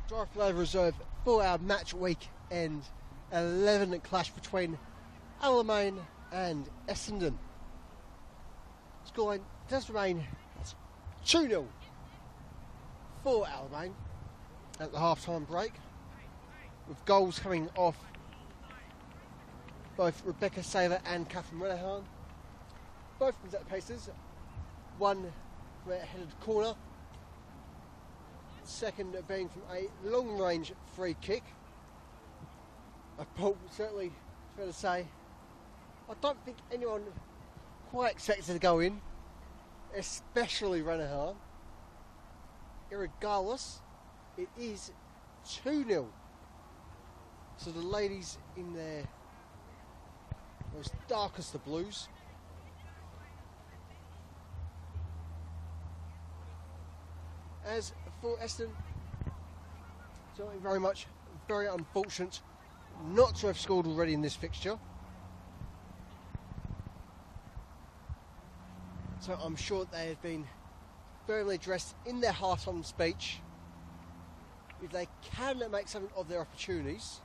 Dorothy Laver Reserve for our match week end 11 clash between Alamein and Essendon. Scoreline does remain 2-0 for Alamein at the half-time break, with goals coming off both Rebecca Saylor and Catherine Renahan. Both from set pieces, one from a headed corner, second being from a long-range free kick. Paul, certainly fair to say, I don't think anyone quite expected to go in, especially Renahan. Irregardless, it is 2-0. So the ladies in their most darkest of blues as for Essendon, certainly very unfortunate not to have scored already in this fixture. So I'm sure they have been firmly addressed in their half-time speech. If they can make something of their opportunities,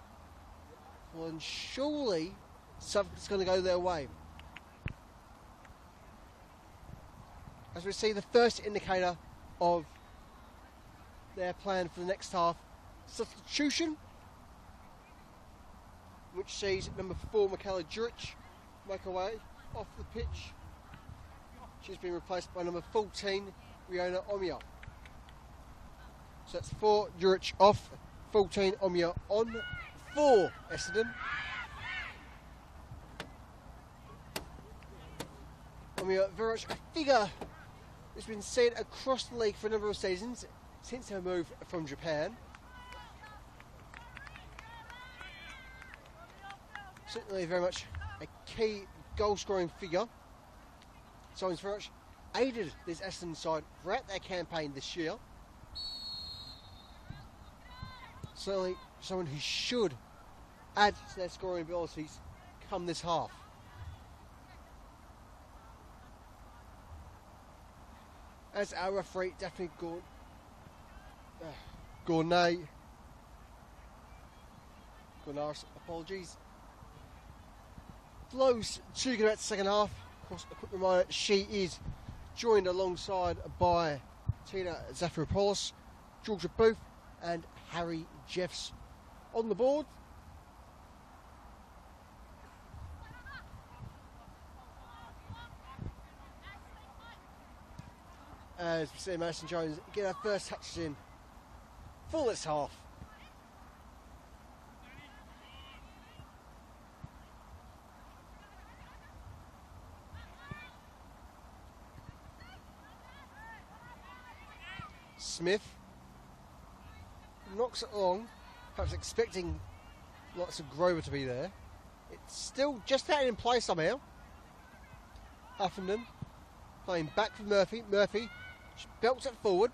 well, then surely something's going to go their way. As we see the first indicator of their plan for the next half, substitution, which sees number 4 Michaela Juric make her way off the pitch. She's been replaced by number 14 Riona Omia. So that's 4 Juric off, 14 Omia on for Essendon. Omia very much a figure that's been seen across the league for a number of seasons since her move from Japan. Certainly very much a key goal-scoring figure. So he's very much aided this Essendon side throughout their campaign this year. Certainly someone who should add to their scoring abilities come this half. As our referee, Daphne Gournaris, apologies, flows to get out the second half. Of course, a quick reminder, she is joined alongside by Tina Zafiropoulos, Georgia Booth and Harry Jeffs on the board. As we see Madison Jones get her first touches in for this half. Smith knocks it long, perhaps expecting lots of Grover to be there. It's still just out in play somehow. Huffenden playing back for Murphy. Murphy belts it forward.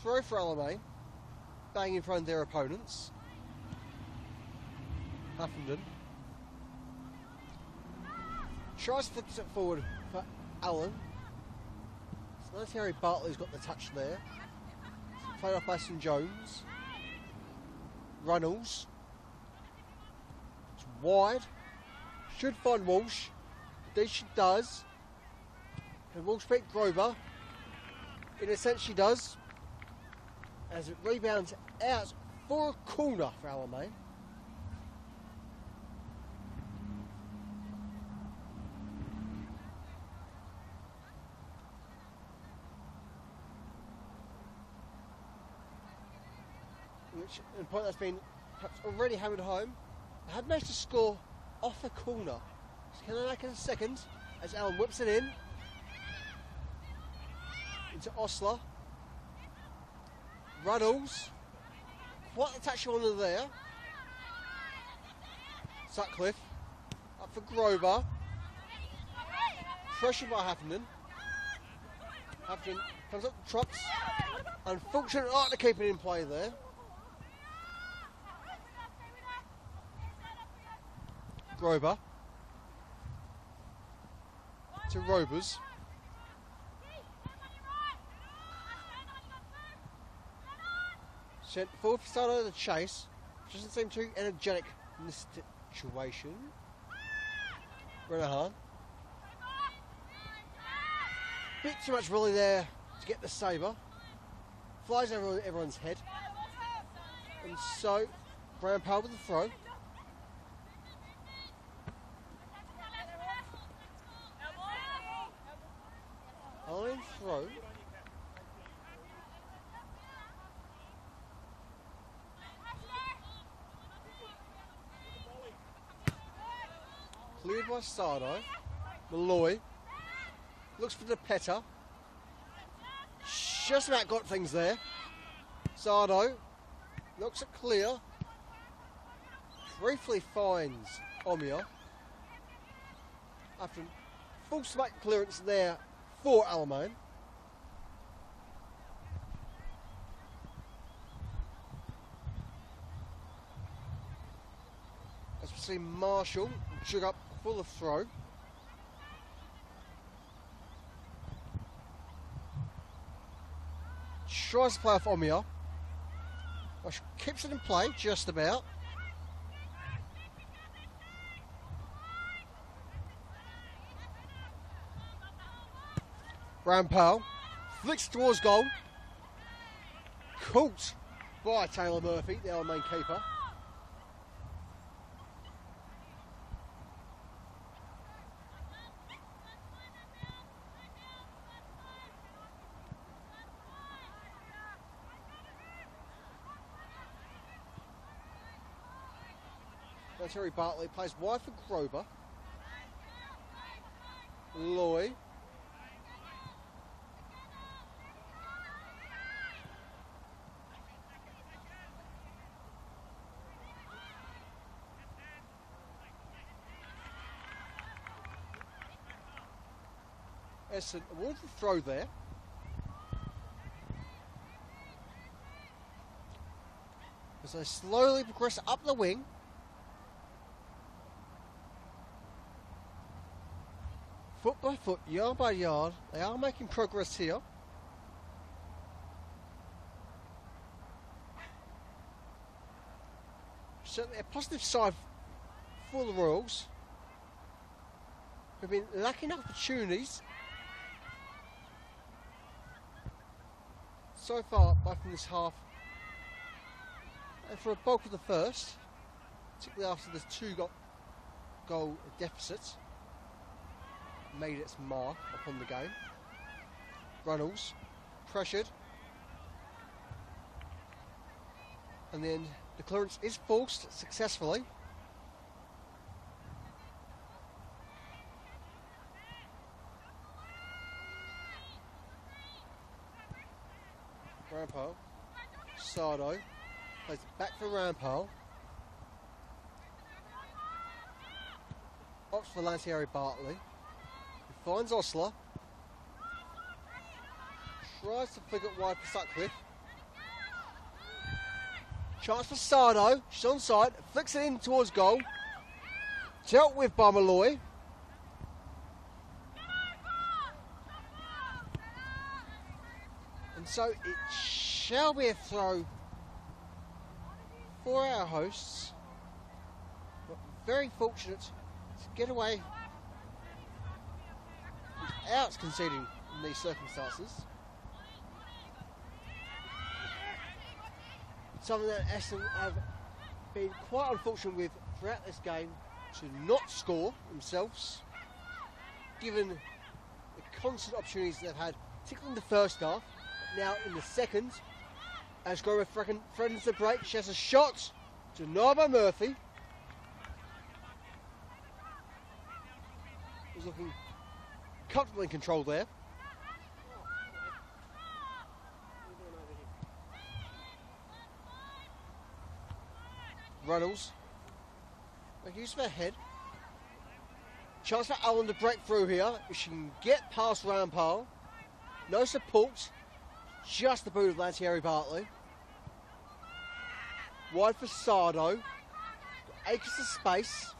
Throw for Alamein, bang in front of their opponents. Huffenden tries to flip it forward for Allen. So that's Harry Bartley's got the touch there. Played off by St Jones. Runnels. It's wide. Should find Walsh. Indeed she does. Can Walsh beat Grover? In a sense she does. As it rebounds out for a corner for Alamein. Which, a point that's been perhaps already hammered home. They have managed to score off a corner. So can they make it a second as Allen whips it in into Osler. Ruddles. Quite the touch on there. Sutcliffe. Up for Grover. Pressured by Huffenden. Huffenden comes up the trots. Unfortunate not to keep it in play there. Grover. to Robers. Sent forward for Sardo the chase. Doesn't seem too energetic in this situation. Renahan. Bit too much volley there to get the sabre. Flies over everyone's head. And so, Brown Powell with the throw. Alamein throw. Cleared by Sardo. Malloy looks for the petter. Just about got things there. Sardo knocks it clear. Briefly finds Omia. After full smack clearance there for Alamein. As we see Marshall jig up full of throw. Tries to play off Omia. Marshall keeps it in play just about. Rampal flicks towards goal. Caught by Taylor Murphy, the Alamein keeper. Now Terry Bartley plays wide for Grover. Loy. Essendon awards the throw there. As they slowly progress up the wing. Foot by foot, yard by yard, they are making progress here. Certainly a positive side for the Royals, who've been lacking opportunities so far, both in this half and for a bulk of the first, particularly after the two-goal deficit made its mark upon the game. Runnels pressured, and then the clearance is forced successfully. Rampal, Sardo plays it back for Rampal. Opts for Lantieri Bartley. He finds Osler. Tries to flick it wide for Sutcliffe. Chance for Sardo. She's onside. Flicks it in towards goal. Dealt with by Malloy. And so it shall be a throw for our hosts. But very fortunate to get away without conceding in these circumstances. Something that Essendon have been quite unfortunate with throughout this game, to not score themselves, given the constant opportunities they've had, particularly in the first half, but now in the second. As Grover threatens the break, she has a shot, denied by Murphy. Was looking comfortably in control there. Runnels, make use of her head. Chance for Allen to break through here. If she can get past Rampal. No support. Just the boot of Lantieri Bartley. Wide for Sardo. Got acres of space.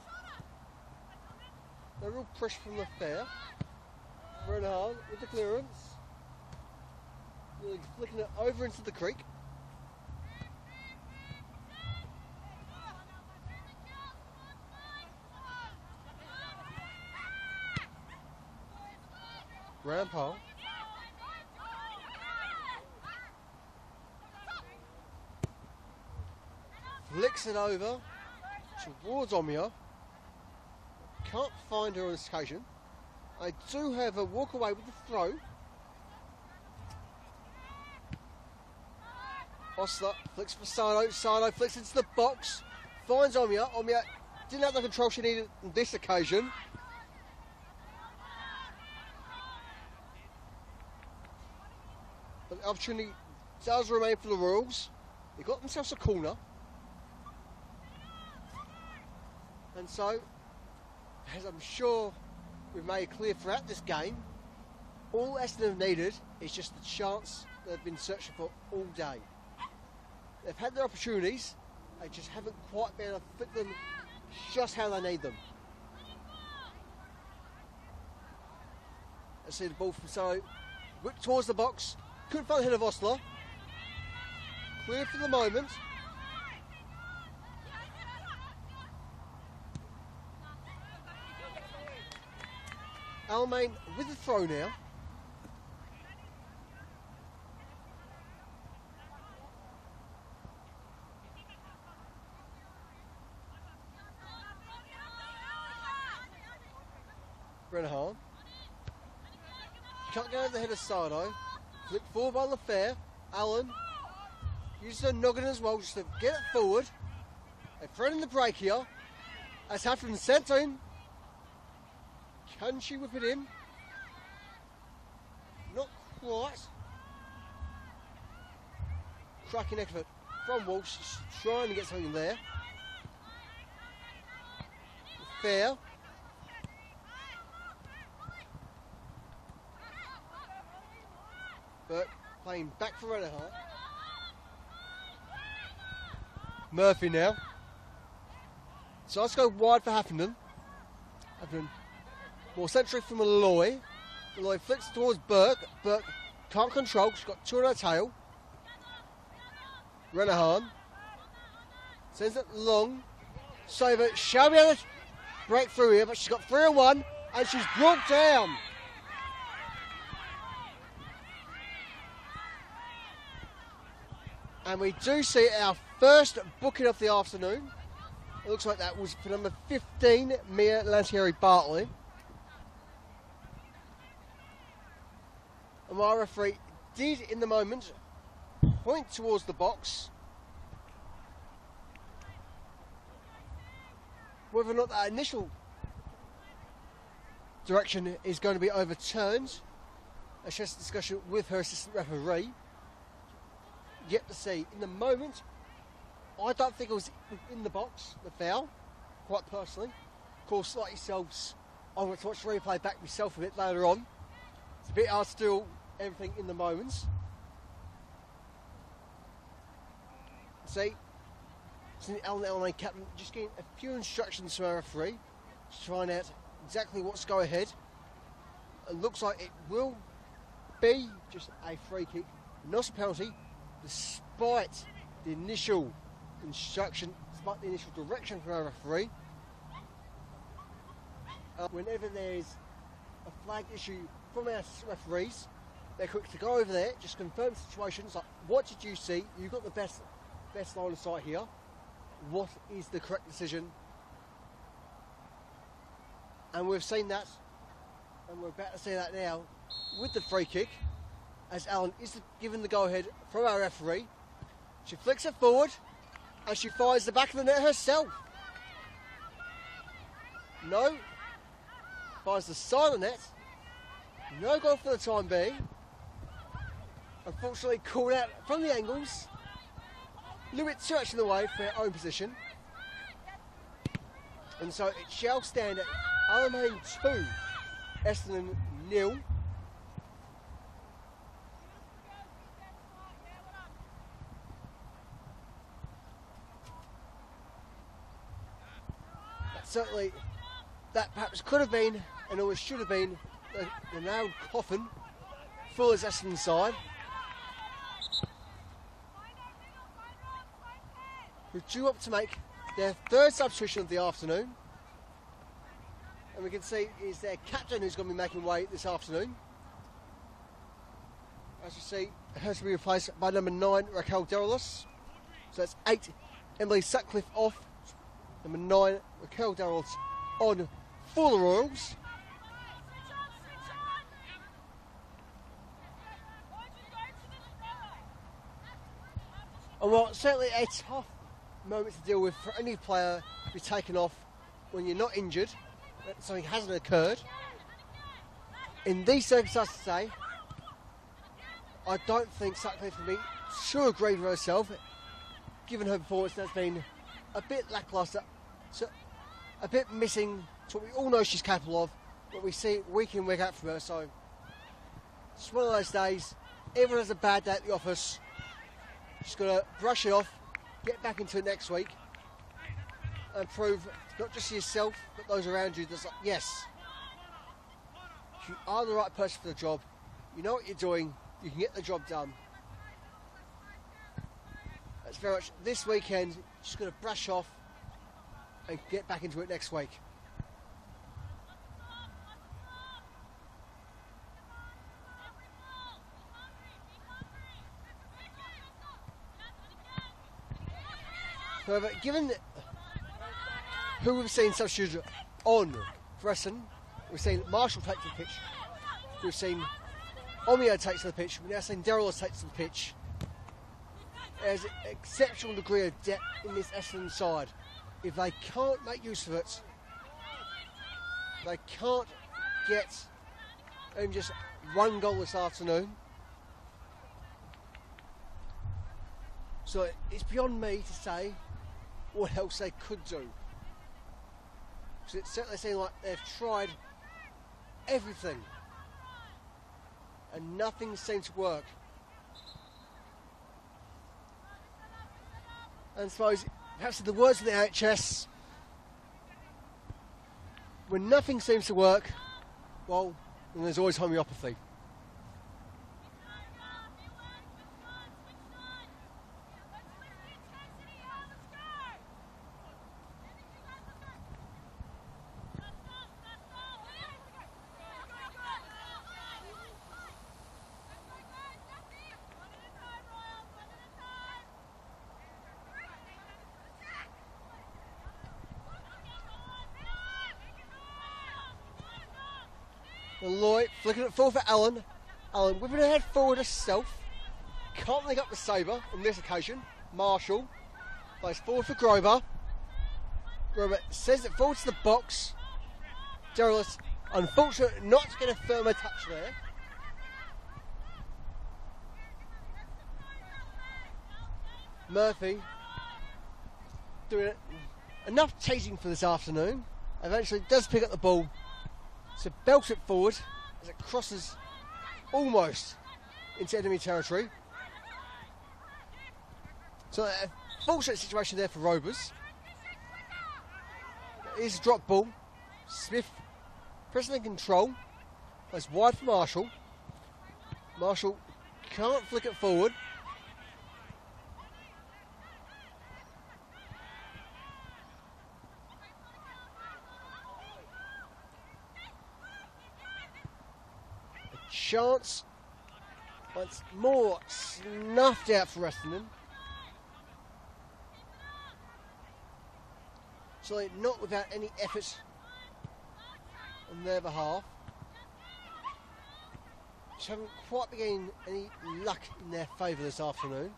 No real pressure from the fair. Renahan with the clearance. Really flicking it over into the creek. Grandpa. Flicks it over towards Omia. Can't find her on this occasion. I do have a walk away with the throw. Osler flicks for Sano. Sano flicks into the box. Finds Omia. Omia didn't have the control she needed on this occasion. But the opportunity does remain for the Royals. They got themselves a corner. And so, as I'm sure we've made clear throughout this game, all Essendon have needed is just the chance they've been searching for all day. They've had their opportunities, they just haven't quite been able to fit them just how they need them. Let's see the ball from Sano, whipped towards the box, couldn't find the head of Osler. Clear for the moment. Alamein with the throw now. Renahan. Can't get over the head of Sardo. Flipped forward by LaFair. Allen uses her noggin as well just to get it forward. They're threading the break here. As Hafton sent in. Can she whip it in? Not quite. Cracking effort from Walsh, trying to get something there. Fair. Burke playing back for Renahan. Murphy now. So let's go wide for Haffenden. Haffenden more centric from Malloy. Malloy flicks towards Burke. Burke can't control, she's got two on her tail. Renahan sends it long. Saver shall be able to break through here, but she's got 3-on-1 and she's brought down. And we do see our first booking of the afternoon. It looks like that was for number 15, Mia Lantieri-Bartley. And my referee did, in the moment, point towards the box. Whether or not that initial direction is going to be overturned, that's just a discussion with her assistant referee. Yet to see. In the moment, I don't think it was in the box, the foul, quite personally. Of course, like yourselves, I'm going to watch the replay back myself a bit later on. It's a bit hard to do everything in the moments. See, the Alamein captain just getting a few instructions from our referee to find out exactly what's going ahead. It looks like it will be just a free kick, not a penalty, despite the initial instruction, despite the initial direction from our referee. Whenever there's a flag issue from our referees, they're quick to go over there, just confirm situations like, what did you see? You've got the best line of sight here. What is the correct decision? And we've seen that, and we're about to see that now with the free kick, as Allen is given the go-ahead from our referee. She flicks it forward, and she fires the back of the net herself. No. Fires the side of the net. No goal for the time being. Unfortunately called out from the angles. A little bit too much in the way for their own position. And so it shall stand at Alamein 2, Essendon 0. Certainly, that perhaps could have been, and always should have been, the nailed coffin full as Essendon side. Who due up to make their third substitution of the afternoon. And we can see is their captain who's going to be making way this afternoon. As you see, it has to be replaced by number 9, Raquel Deralis. So that's 8, Emily Sutcliffe off. Number 9, Raquel Deralis on for the Royals. And while it's certainly a tough moment to deal with for any player to be taken off when you're not injured, that something hasn't occurred. In these circumstances today, I don't think Sutcliffe can be too aggrieved with herself, given her performance that's been a bit lacklustre, so a bit missing to what we all know she's capable of, but we see it week in, week out from her. So it's one of those days, everyone has a bad day at the office. Just got to brush it off, get back into it next week, and prove not just to yourself, but those around you, that yes, you are the right person for the job, you know what you're doing, you can get the job done. That's very much this weekend, just got to brush off and get back into it next week. However, given who we've seen substituted on for Essendon, we've seen Marshall take to the pitch, we've seen Omeo take to the pitch, we've now seen Deralis take to the pitch. There's an exceptional degree of depth in this Essendon side. If they can't make use of it, they can't get even just one goal this afternoon. So it's beyond me to say what else they could do. Because it certainly seems like they've tried everything and nothing seems to work. And I suppose, perhaps in the words of the NHS, when nothing seems to work, well, then there's always homeopathy. Lloyd flicking it forward for Allen. Allen whipping her head forward herself. Can't make up the sabre on this occasion. Marshall plays forward for Grover. Grover sends it forward to the box. Deralis, unfortunately, not to get a firmer touch there. Murphy doing enough chasing for this afternoon. Eventually does pick up the ball. So belts it forward as it crosses almost into enemy territory. So a fortunate situation there for Rovers. It is a drop ball. Smith pressing in control. Plays wide for Marshall. Marshall can't flick it forward. Chance once more snuffed out for Essendon. So not without any effort on their behalf. Just haven't quite been getting any luck in their favour this afternoon.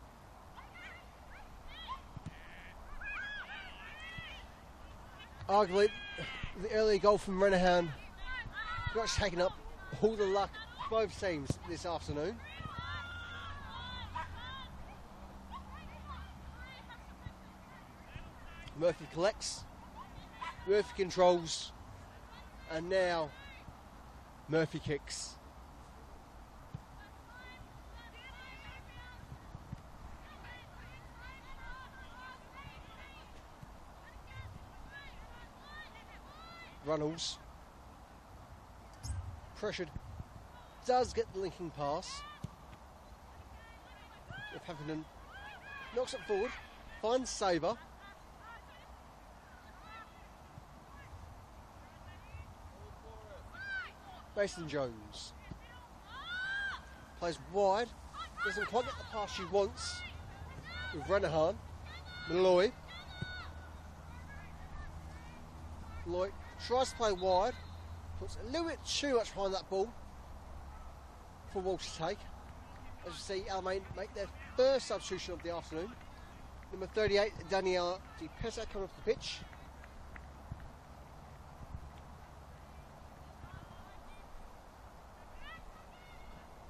Arguably, the early goal from Renahan got taken up all the luck both teams this afternoon. Murphy collects, Murphy controls, and now Murphy kicks. Runnels pressured, does get the linking pass. If Heffernan knocks it forward, finds Sabre. Mason Jones plays wide, doesn't quite get the pass she wants with Renahan. Malloy tries to play wide, puts a little bit too much behind that ball for Walsh to take. As you see, Alamein make their first substitution of the afternoon. Number 38, Daniela Di Pesa, coming off the pitch.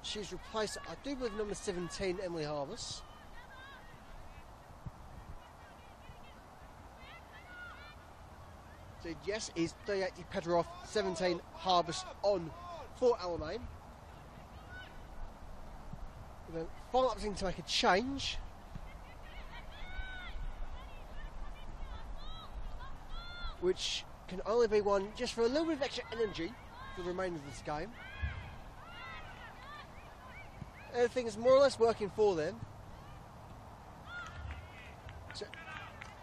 She's replaced, I do believe, number 17, Emily Harvest. So yes, is 38 Di Petrov, 17 Harvest on for Alamein. Then final opting to make a change. Which can only be one just for a little bit of extra energy for the remainder of this game. Everything is more or less working for them. So,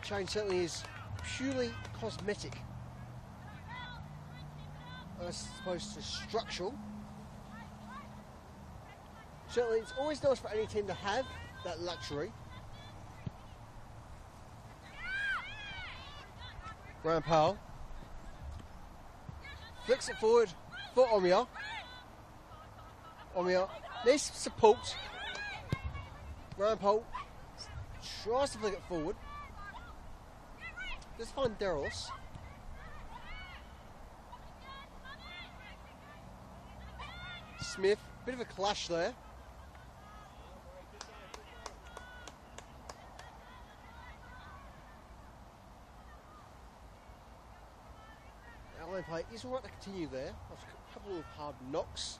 change certainly is purely cosmetic as opposed to structural. Certainly it's always nice for any team to have that luxury. Graham Powell flicks it forward for Omia. Omia needs support. Graham Powell tries to flick it forward. Just find Deros. Smith, bit of a clash there. Play is all right to continue there. After a couple of hard knocks.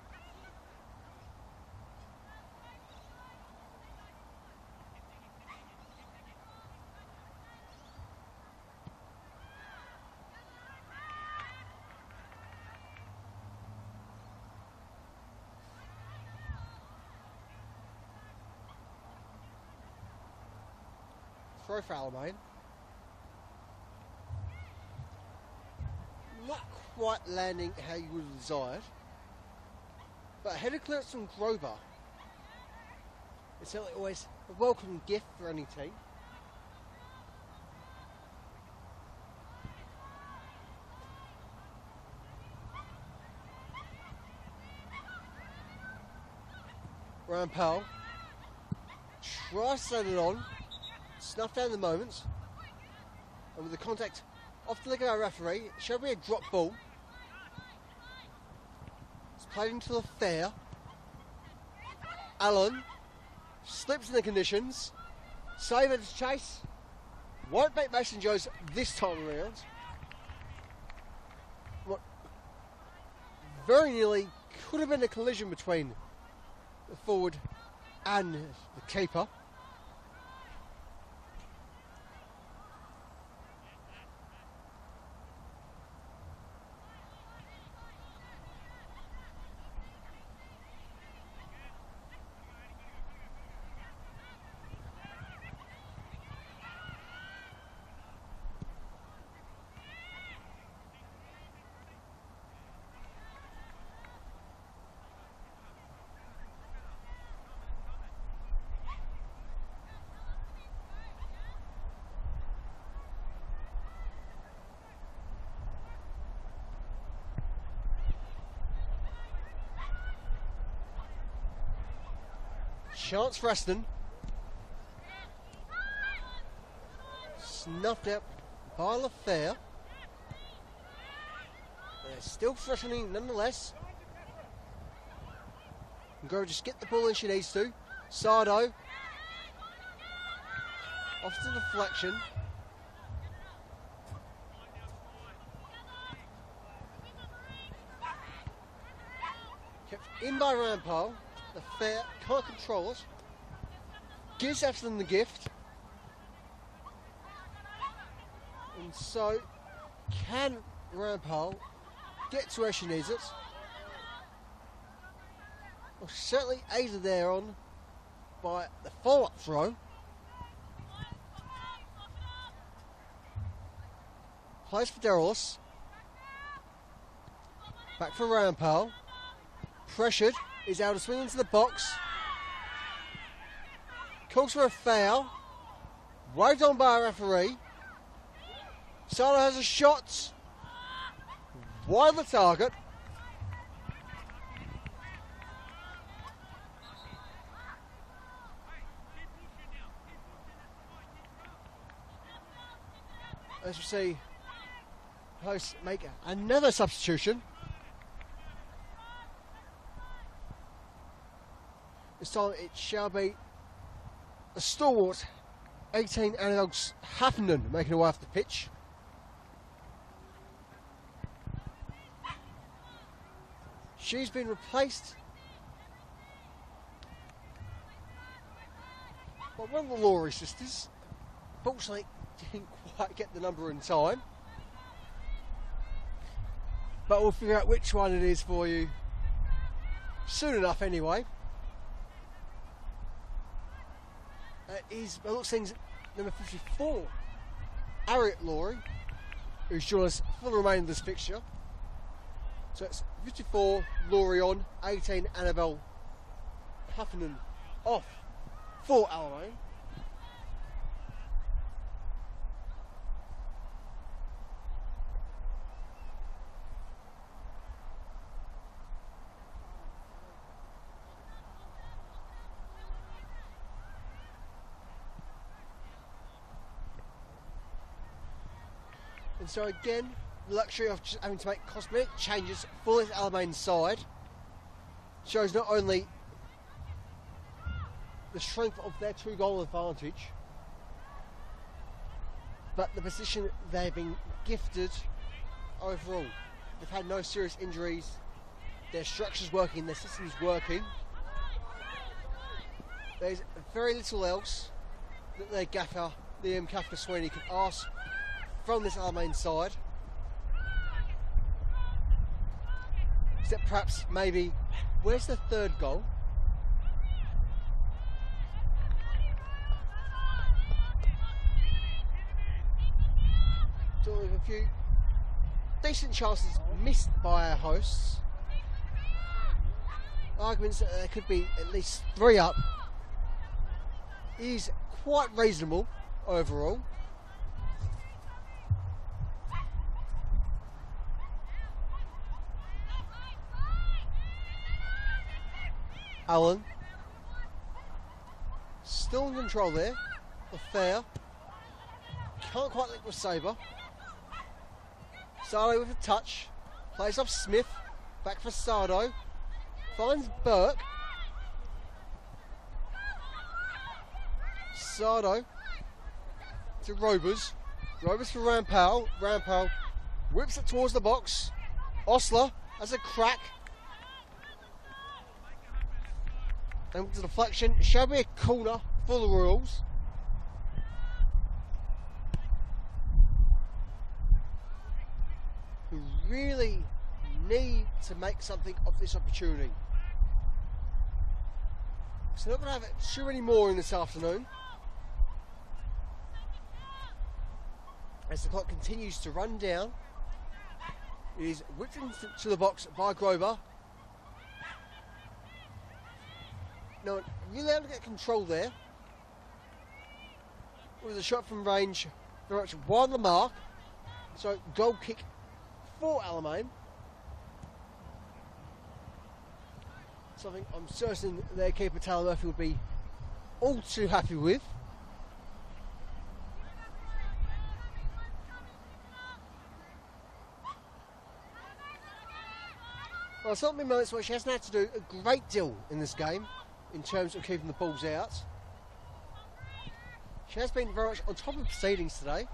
Throw for Alamein. Not quite landing how you would have desired, but a header clearance from Grover. It's certainly always a welcome gift for any team. Ryan Powell tries to set it on, snuff down the moments, and with the contact off the leg of our referee, it shall be a drop ball. It's played into the fair. Allen slips in the conditions. Save it to chase. Won't beat Mason Jones this time around. What very nearly could have been a collision between the forward and the keeper. Chance for Essendon. Snuffed out by LaFair. They're still threatening nonetheless. Go just get the ball in she needs to. Sardo. Off to deflection. Kept in by Rampole. The fair can't control it. Gives Essendon the gift. And so, can Rampole get to where she needs it? Well, certainly aided there on by the follow-up throw. Plays for Derolis. Back for Rampal. Pressured. Is able to swing into the box. Calls for a foul. Waved on by a referee. Sala has a shot. Wide of the target. As we see, hosts make another substitution. This time it shall be a stalwart 18 Analogues Haffenden making her way off the pitch. She's been replaced by one of the Laurie sisters. Fortunately, didn't quite get the number in time. But we'll figure out which one it is for you soon enough anyway. It is, by the looks of things, number 54, Harriet Laurie, who's joined us for the remainder of this fixture. So it's 54 Laurie on, 18 Annabelle Huffinen off for Alamein. And so again, the luxury of just having to make cosmetic changes for this Alamein side shows not only the strength of their 2-goal advantage, but the position they've been gifted overall. They've had no serious injuries, their structure's working, their system's working. There's very little else that their gaffer, Liam Kafka-Sweeney, can ask from this Alamein side, except perhaps maybe, where's the third goal? So with a few decent chances missed by our hosts. Arguments that there could be at least 3 up is quite reasonable overall. Allen still in control there. The fair can't quite link with Sabre. Sardo with a touch, plays off Smith, back for Sardo, finds Burke. Sardo to Robers. Robers for Rampal. Rampal whips it towards the box. Osler has a crack. And with the deflection, shall be a corner for the Royals. Who really need to make something of this opportunity. So they're not going to have too many more in this afternoon. As the clock continues to run down, it is whipped into the box by Grover. No, really able to get control there. With a shot from range, very much wide the mark. So goal kick for Alamein. Something I'm certain their keeper Taylor Murphy would be all too happy with. Well, it's not been moments where she hasn't had to do a great deal in this game in terms of keeping the balls out. She has been very much on top of proceedings today.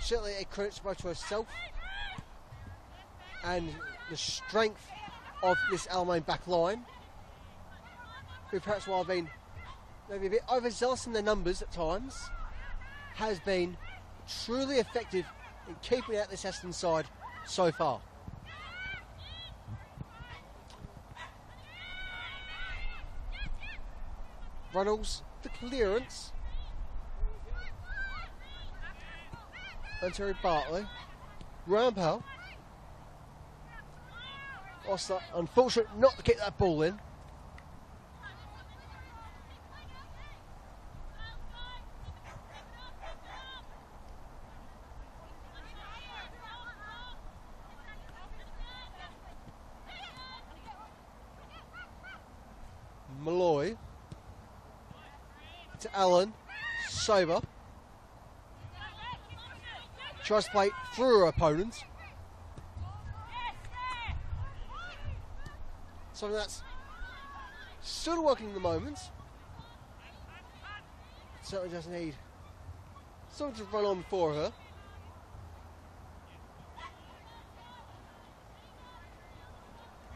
Certainly a credit both to herself and the strength of this Alamein back line, who perhaps while been maybe a bit overzealous in their numbers at times, has been truly effective in keeping out this Essendon side so far. Runnels, the clearance. And Terry Bartley. Rampal. Osler, unfortunate not to get that ball in. Malloy to Allen. Sabre tries to play through her opponent. Something that's still working at the moment. Certainly does need someone to run on for her.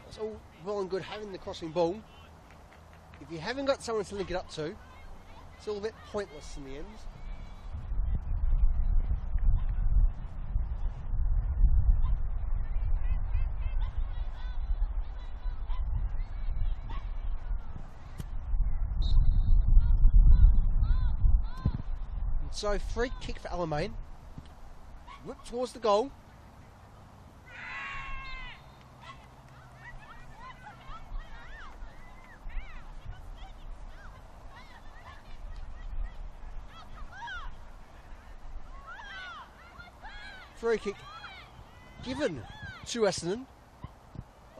That's all well and good having the crossing ball. If you haven't got someone to link it up to, it's all a bit pointless in the end. And so free kick for Alamein. Whip towards the goal. Free kick given to Essendon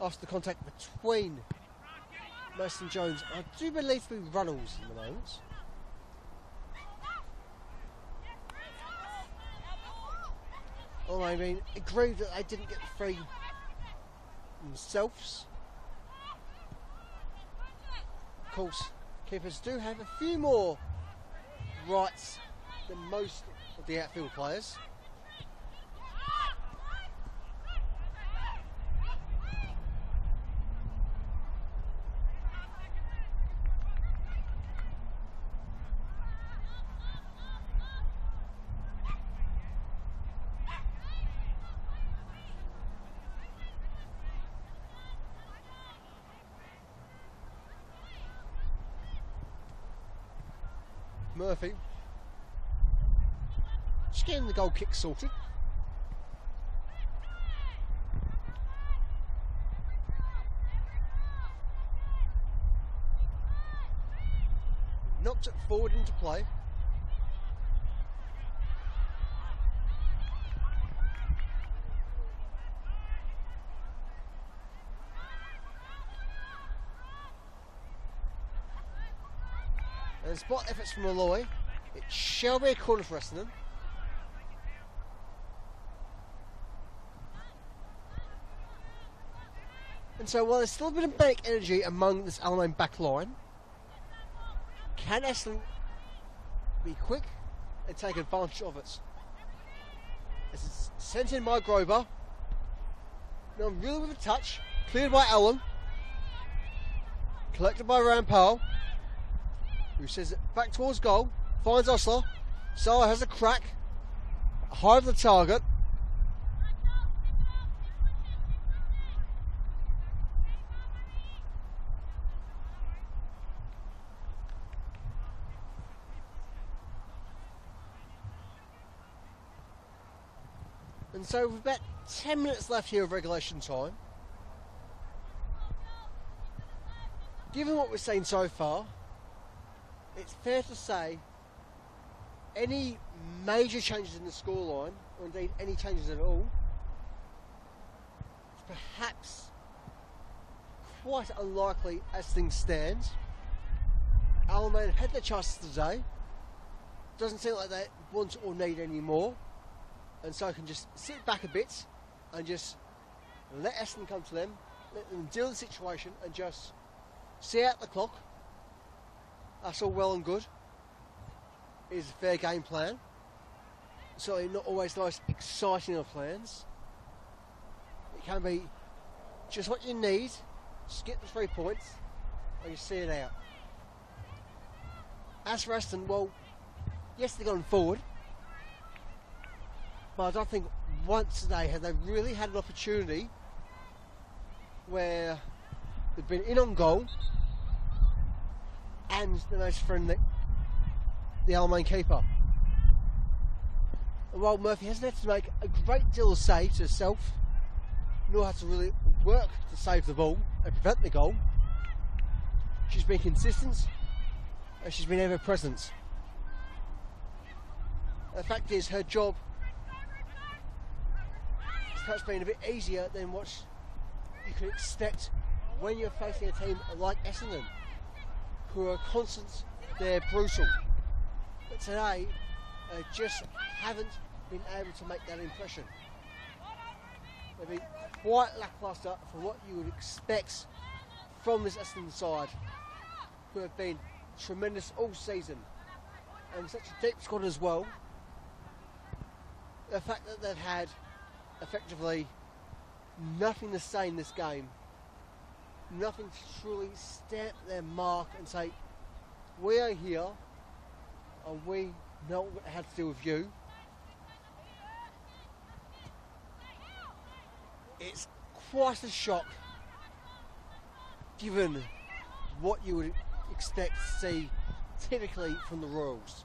after the contact between Mason Jones. I do believe to be Runnels in the moment. Oh, I mean, aggrieved that they didn't get the free themselves. Of course, keepers do have a few more rights than most of the outfield players. Murphy just getting the goal kick sorted. Knocked it forward into play. And spot efforts from Malloy. It shall be a corner for Essendon. And so while there's still a bit of manic energy among this Alamein back line, can Essendon be quick and take advantage of it? As it's sent in by Grover. Now really with a touch. Cleared by Allen. Collected by Rampal, who sends it back towards goal, finds Osler. Salah has a crack, high of the target. And so with about 10 minutes left here of regulation time, given what we've seen so far, it's fair to say any major changes in the scoreline, or indeed any changes at all, is perhaps quite unlikely as things stand. Alamein had their chances today. Doesn't seem like they want or need any more, and so I can just sit back a bit and just let Essendon come to them, let them deal with the situation, and just see out the clock. That's all well and good. It is a fair game plan. Certainly not always the most exciting of plans. It can be just what you need. Just get the 3 points and you see it out. As for Essendon, well, yes, they've gone forward, but I don't think once today have they really had an opportunity where they've been in on goal and the most friendly, the Alamein keeper. And while Murphy hasn't had to make a great deal of saves herself, nor had to really work to save the ball and prevent the goal, she's been consistent and she's been ever present. The fact is, her job has perhaps been a bit easier than what you could expect when you're facing a team like Essendon, who are constant, they're brutal. But today, just haven't been able to make that impression. They've been quite lacklustre for what you would expect from this Essendon side, who have been tremendous all season. And such a deep squad as well. The fact that they've had effectively nothing to say in this game, nothing to truly stamp their mark and say, we are here and we know how to deal with you. It's quite a shock given what you would expect to see typically from the Royals.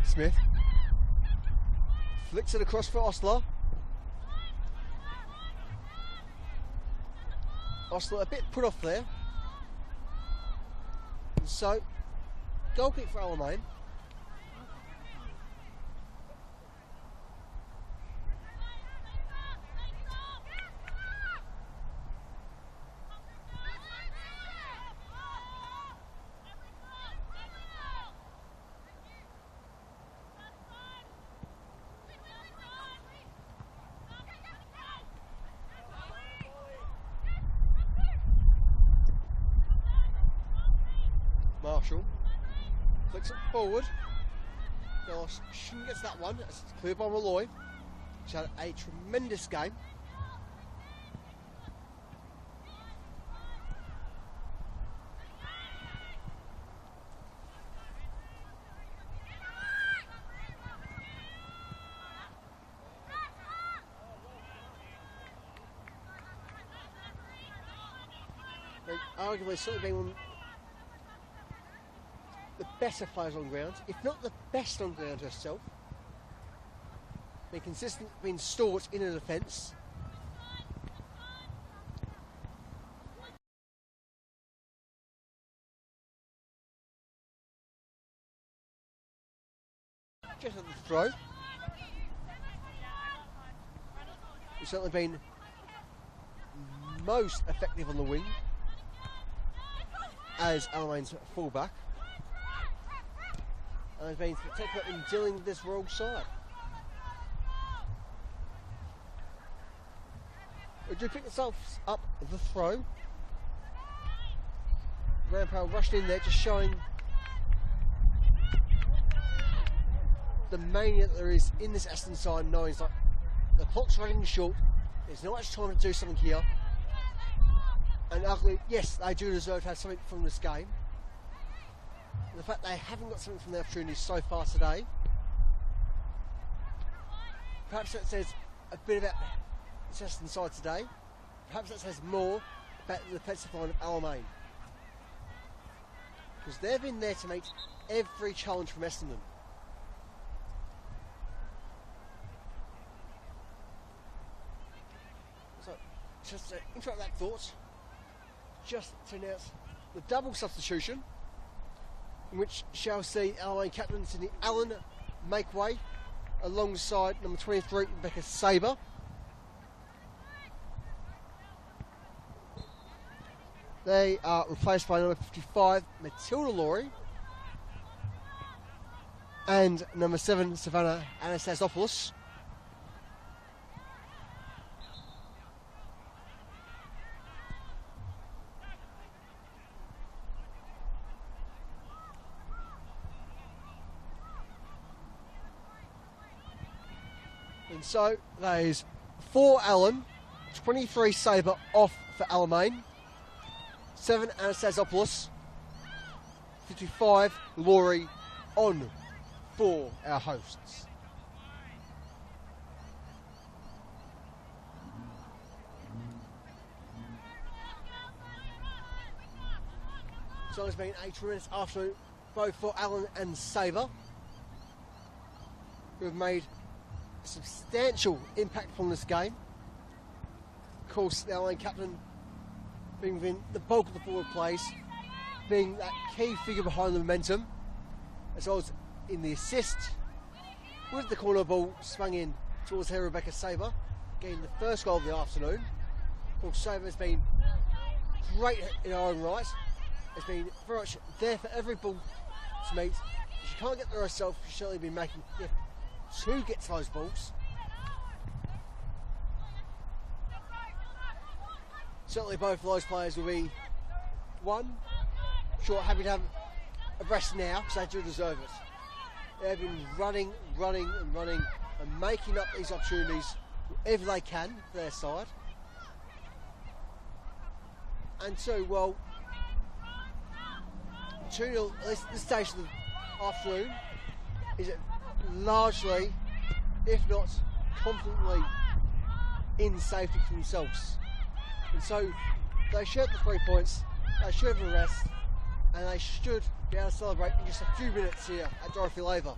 Smith flicks it across for Osler. Osler a bit put off there. And so, goal kick for Alamein. Marshall flicks it forward. Dallas shouldn't get to that one. It's cleared by Malloy. She's had a tremendous game. And arguably certainly been one the better players on ground, if not the best on ground herself. Been consistent, been stalwart in her defence. Just at the throw. It's certainly been most effective on the wing as Alamein's fullback. And has been spectacular in dealing with this Royal side. We do pick themselves up the throw. Rampart rushed in there, just showing the mania that there is in this Essendon side, knowing it's like the clock's running short, there's not much time to do something here. And arguably, yes, they do deserve to have something from this game. The fact they haven't got something from their opportunities so far today, perhaps that says a bit about the Essendon side today. Perhaps that says more about the defensive line of Alamein, because they've been there to meet every challenge from Essendon. So, just to interrupt that thought, just to announce the double substitution, in which shall see Alamein captain Sydney Allen make way alongside number 23 Rebecca Sabre. They are replaced by number 55 Matilda Laurie and number 7 Savannah Anastasopoulos. And so there's 4 Allen, 23 Sabre off for Alamein, 7 Anastasopoulos, 55 Laurie on for our hosts. So it's been a tremendous afternoon both for Alan and Sabre, who have made a substantial impact from this game. Of course, the Alamein captain being within the bulk of the forward plays, being that key figure behind the momentum, as well as in the assist, with the corner ball swung in towards her Rebecca Sabre, getting the first goal of the afternoon. Of course, Sabre has been great in her own right. Has been very much there for every ball to meet. If she can't get there herself, she's certainly been making the effort to get to those balls. Certainly both of those players will be happy to have a rest now, because they do deserve it. They've been running and making up these opportunities wherever they can for their side. And two, well, 2-0 at this stage of the afternoon is largely, if not confidently, in safety for themselves. And so they should have the 3 points, they should have a rest, and they should be able to celebrate in just a few minutes here at Dorothy Laver.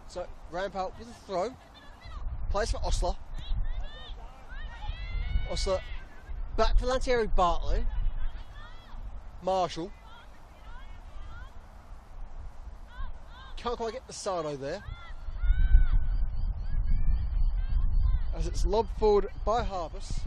So Rampart with a throw, plays for Osler. Osler back for Lantieri Bartley. Marshall. Can't quite get the Sardo there. As it's lobbed forward by Harvest.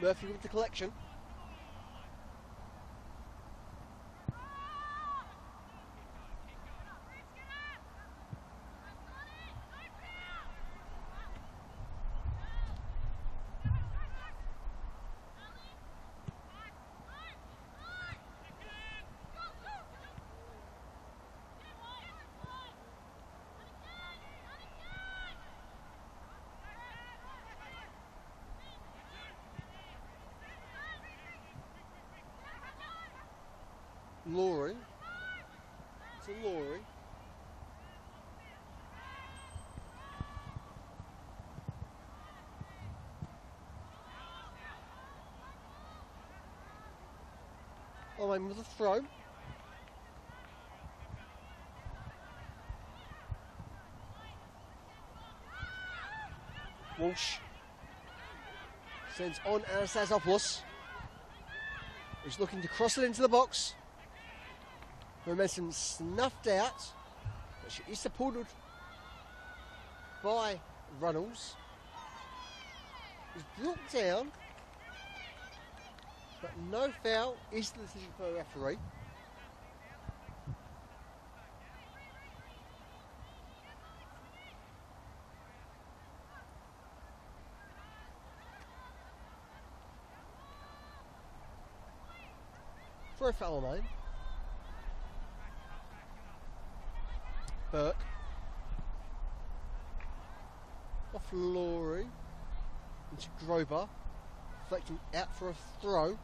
Murphy with the collection. Laurie. It's a Laurie. Alamein with a throw. Walsh sends on Anastasopoulos, who's looking to cross it into the box. Momentum snuffed out, but she is supported by Runnels. Is brought down, but no foul is the decision for the referee. For a foul line. Burke. Off Laurie. Into Grober. Deflecting out for a throw.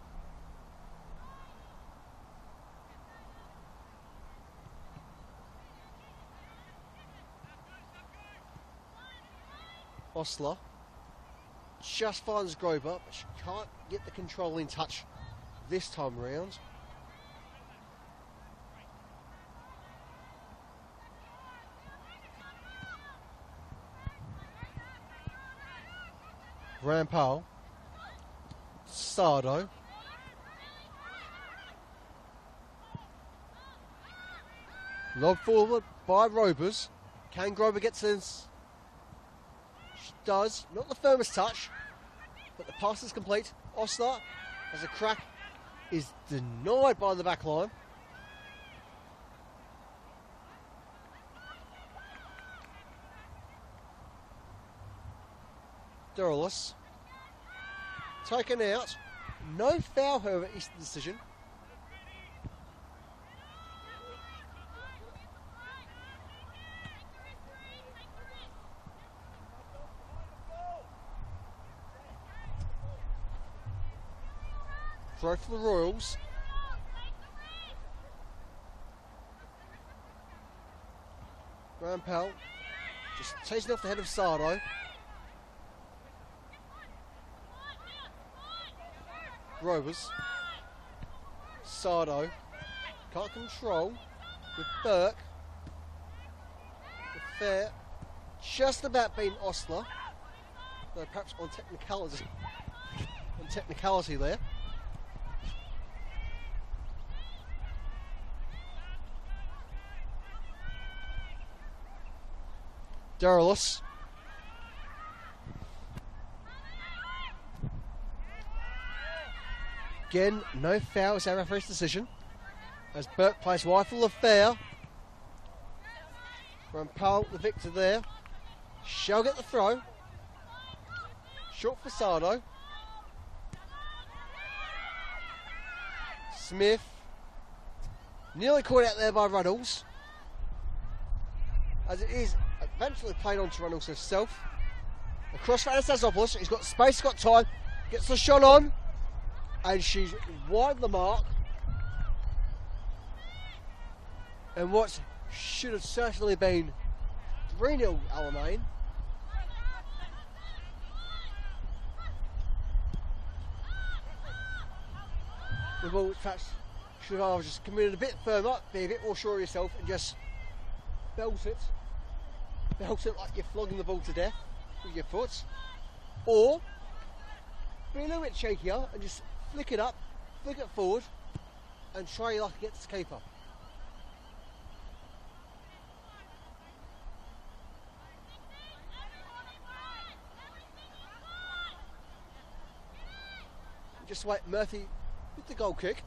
Osler. Just finds Grober, but she can't get the controlling touch this time around. Rampal, Sardo, lob forward by Robers. Can Grober get to this? She does, not the firmest touch, but the pass is complete. Osler has a crack, is denied by the back line. Derelus. Taken out. No foul, however, is the decision. Throw for the Royals. Rampel just chasing off the head of Sardo. Rovers. Sardo can't control with Burke. The fair just about being Ostler, though perhaps on technicality there. Derelus. Again, no foul is our referee's decision. As Burke plays wide for Fair. Rampal, the victor there. Shall get the throw. Short for Sardo. Smith. Nearly caught out there by Ruddles. As it is eventually played on to Ruddles herself. Across for Anastasopoulos. He's got space, got time. Gets the shot on. And she's wide the mark. And what should have certainly been 3-0 Alamein. The ball which perhaps should have just committed a bit firmer, be a bit more sure of yourself and just belt it. Belt it like you're flogging the ball to death with your foot. Or be a little bit shakier and just flick it up, flick it forward and try your luck against the keeper. Just wait, Murphy with the goal kick.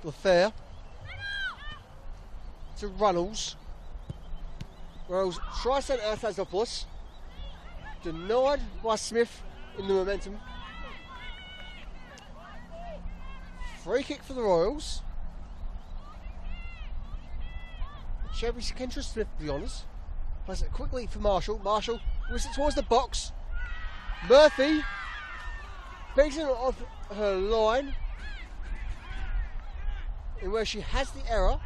Lafair to Runnels. Runnels tries to send Anastasopoulos. Denied by Smith in the momentum. Free kick for the Royals. Chevy Kendra Smith, to be honest. Plays it quickly for Marshall. Marshall whistles it towards the box. Murphy beats it off her line. And where she has the error.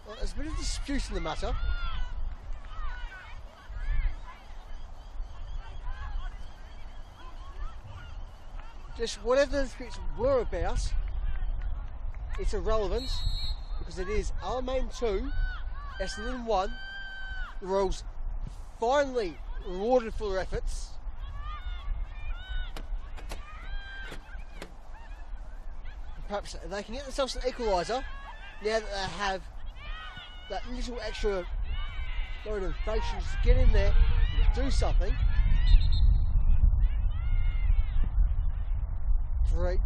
Well, there's a bit of dispute in the matter. Just whatever the disputes were about, it's irrelevant because it is Alamein 2, Essendon 1. The Royals finally rewarded for their efforts. Perhaps they can get themselves an equaliser now that they have that little extra motivation to get in there and do something. 3.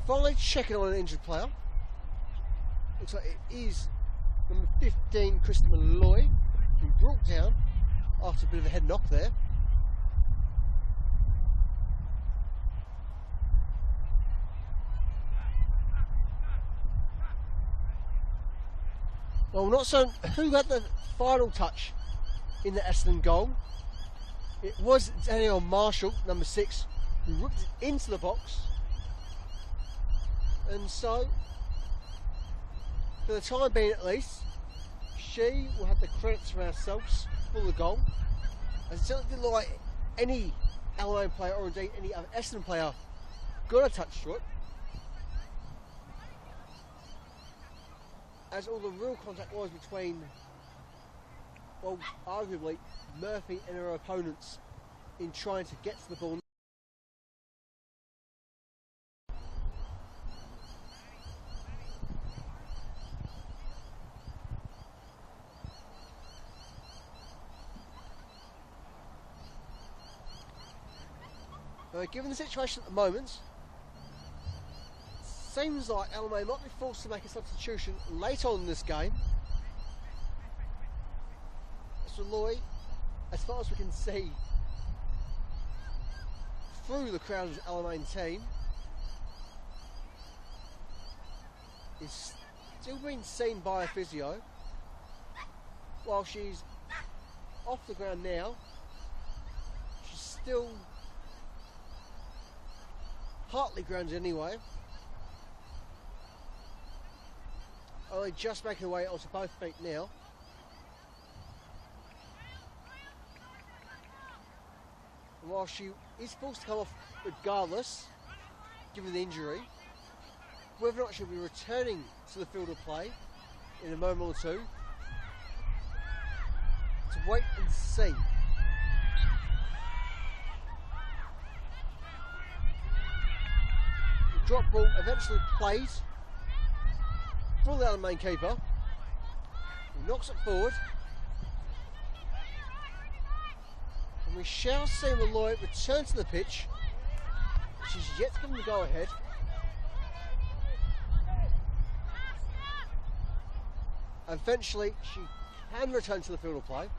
Finally checking on an injured player. Looks like it is number 15, Krista Malloy, been brought down after a bit of a head knock there. Well, not so who had the final touch in the Essendon goal. It was Daniel Marshall, number 6, who whipped it into the box. And so, for the time being at least, she will have the credits for ourselves for the goal. As it certainly didn't look like any Alamein player or indeed any other Essendon player got a touch to it. As all the real contact was between, well, arguably Murphy and her opponents in trying to get to the ball. Given the situation at the moment, seems like Alamein might be forced to make a substitution late on in this game. So Loy, as far as we can see through the crowded Alamein team, is still being seen by a physio. While she's off the ground now, she's still partly grounded anyway. Only just making her way onto both feet now. And while she is forced to come off regardless, given the injury, whether or not she'll be returning to the field of play in a moment or two, to wait and see. The drop ball eventually played for the Alamein keeper. He knocks it forward. And we shall see Malloy return to the pitch. She's yet to give him the go ahead. Eventually she can return to the field of play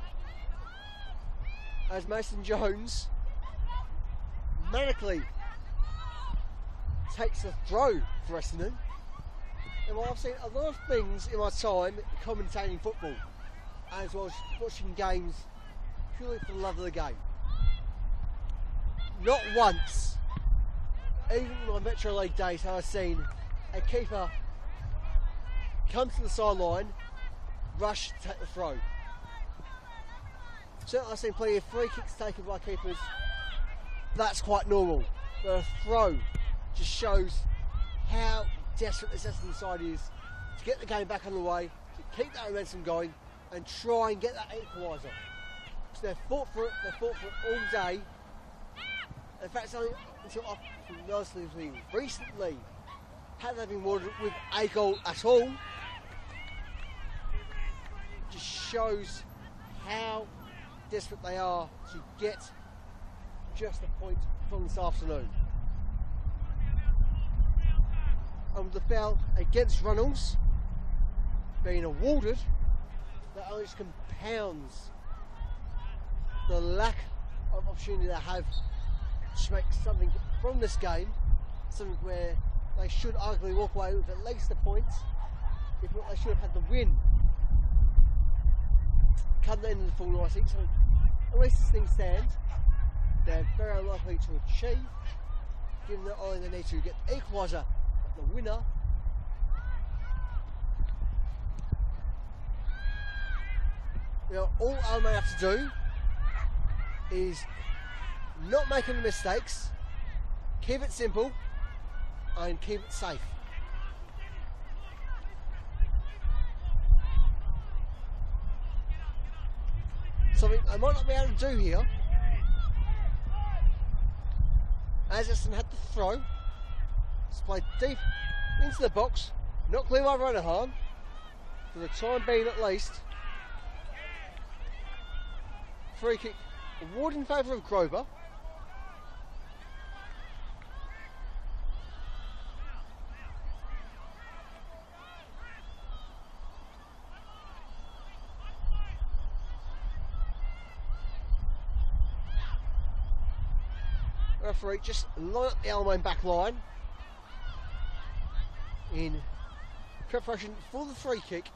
as Mason Jones manically takes the throw for Essendon. And while I've seen a lot of things in my time commentating football, as well as watching games purely for the love of the game, not once, even in my Metro League days, have I seen a keeper come to the sideline, rush to take the throw. Certainly I've seen plenty of free kicks taken by keepers. That's quite normal. But a throw just shows how desperate this Essendon side is to get the game back underway, to keep that momentum going and try and get that equaliser. So they've fought for it all day. In fact, it's only until up relatively recently had they been awarded with a goal at all. Just shows how desperate they are to get just a point from this afternoon. And with the foul against Runnels being awarded, that only just compounds the lack of opportunity they have to make something from this game, something where they should arguably walk away with at least a point, if not they should have had the win. Come the end of the full 90, so at least as things stand, they're very unlikely to achieve, given that only they need to get the equaliser at the winner. Now, all Alamein have to do is not make any mistakes, keep it simple, and keep it safe. Something I might not be able to do here, as Essendon had the throw. It's played deep into the box, not clear by Ronahan, for the time being at least. Free kick awarded in favour of Grover. Referee just line up the Alamein back line in preparation for the free kick.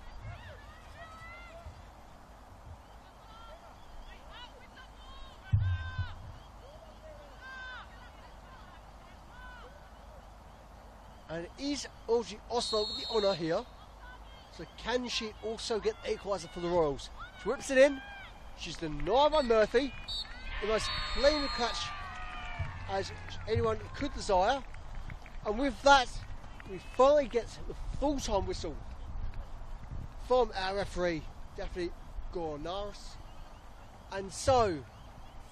And it is Audrey Oslo with the honour here. So can she also get the equaliser for the Royals? She whips it in. She's denied by Murphy. The most clean catch as anyone could desire. And with that, we finally get the full-time whistle from our referee, Daphne Gornaris. And so,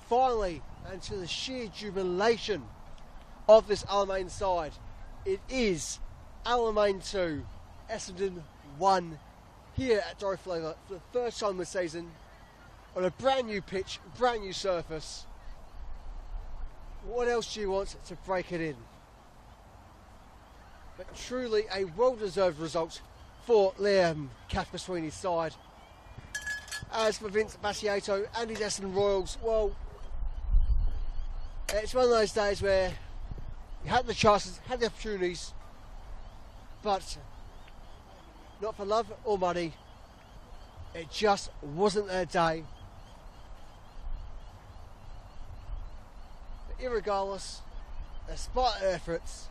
finally, and to the sheer jubilation of this Alamein side, it is Alamein 2, Essendon 1, here at Dorothy Laver for the first time this season, on a brand new pitch, brand new surface. What else do you want to break it in? But truly a well-deserved result for Liam Cathbert-Sweeney's side. As for Vince Basciato and his Essendon Royals, well, it's one of those days where you had the chances, had the opportunities, but not for love or money, it just wasn't their day. But irregardless, despite their efforts,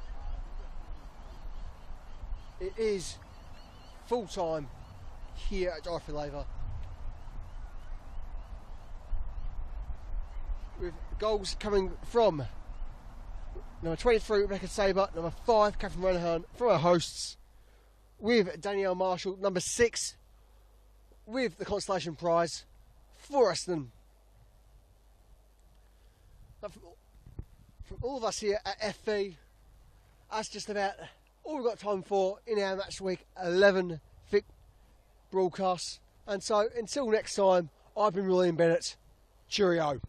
it is full time here at Dorothy Laver, with goals coming from number 23 Rebecca Saber, number 5 Catherine Renahan from our hosts, with Danielle Marshall, number 6, with the consolation prize for Essendon. From all of us here at FV, that's just about all we've got time for in our Match Week 11 FIC broadcasts. And so until next time, I've been William Bennett. Cheerio.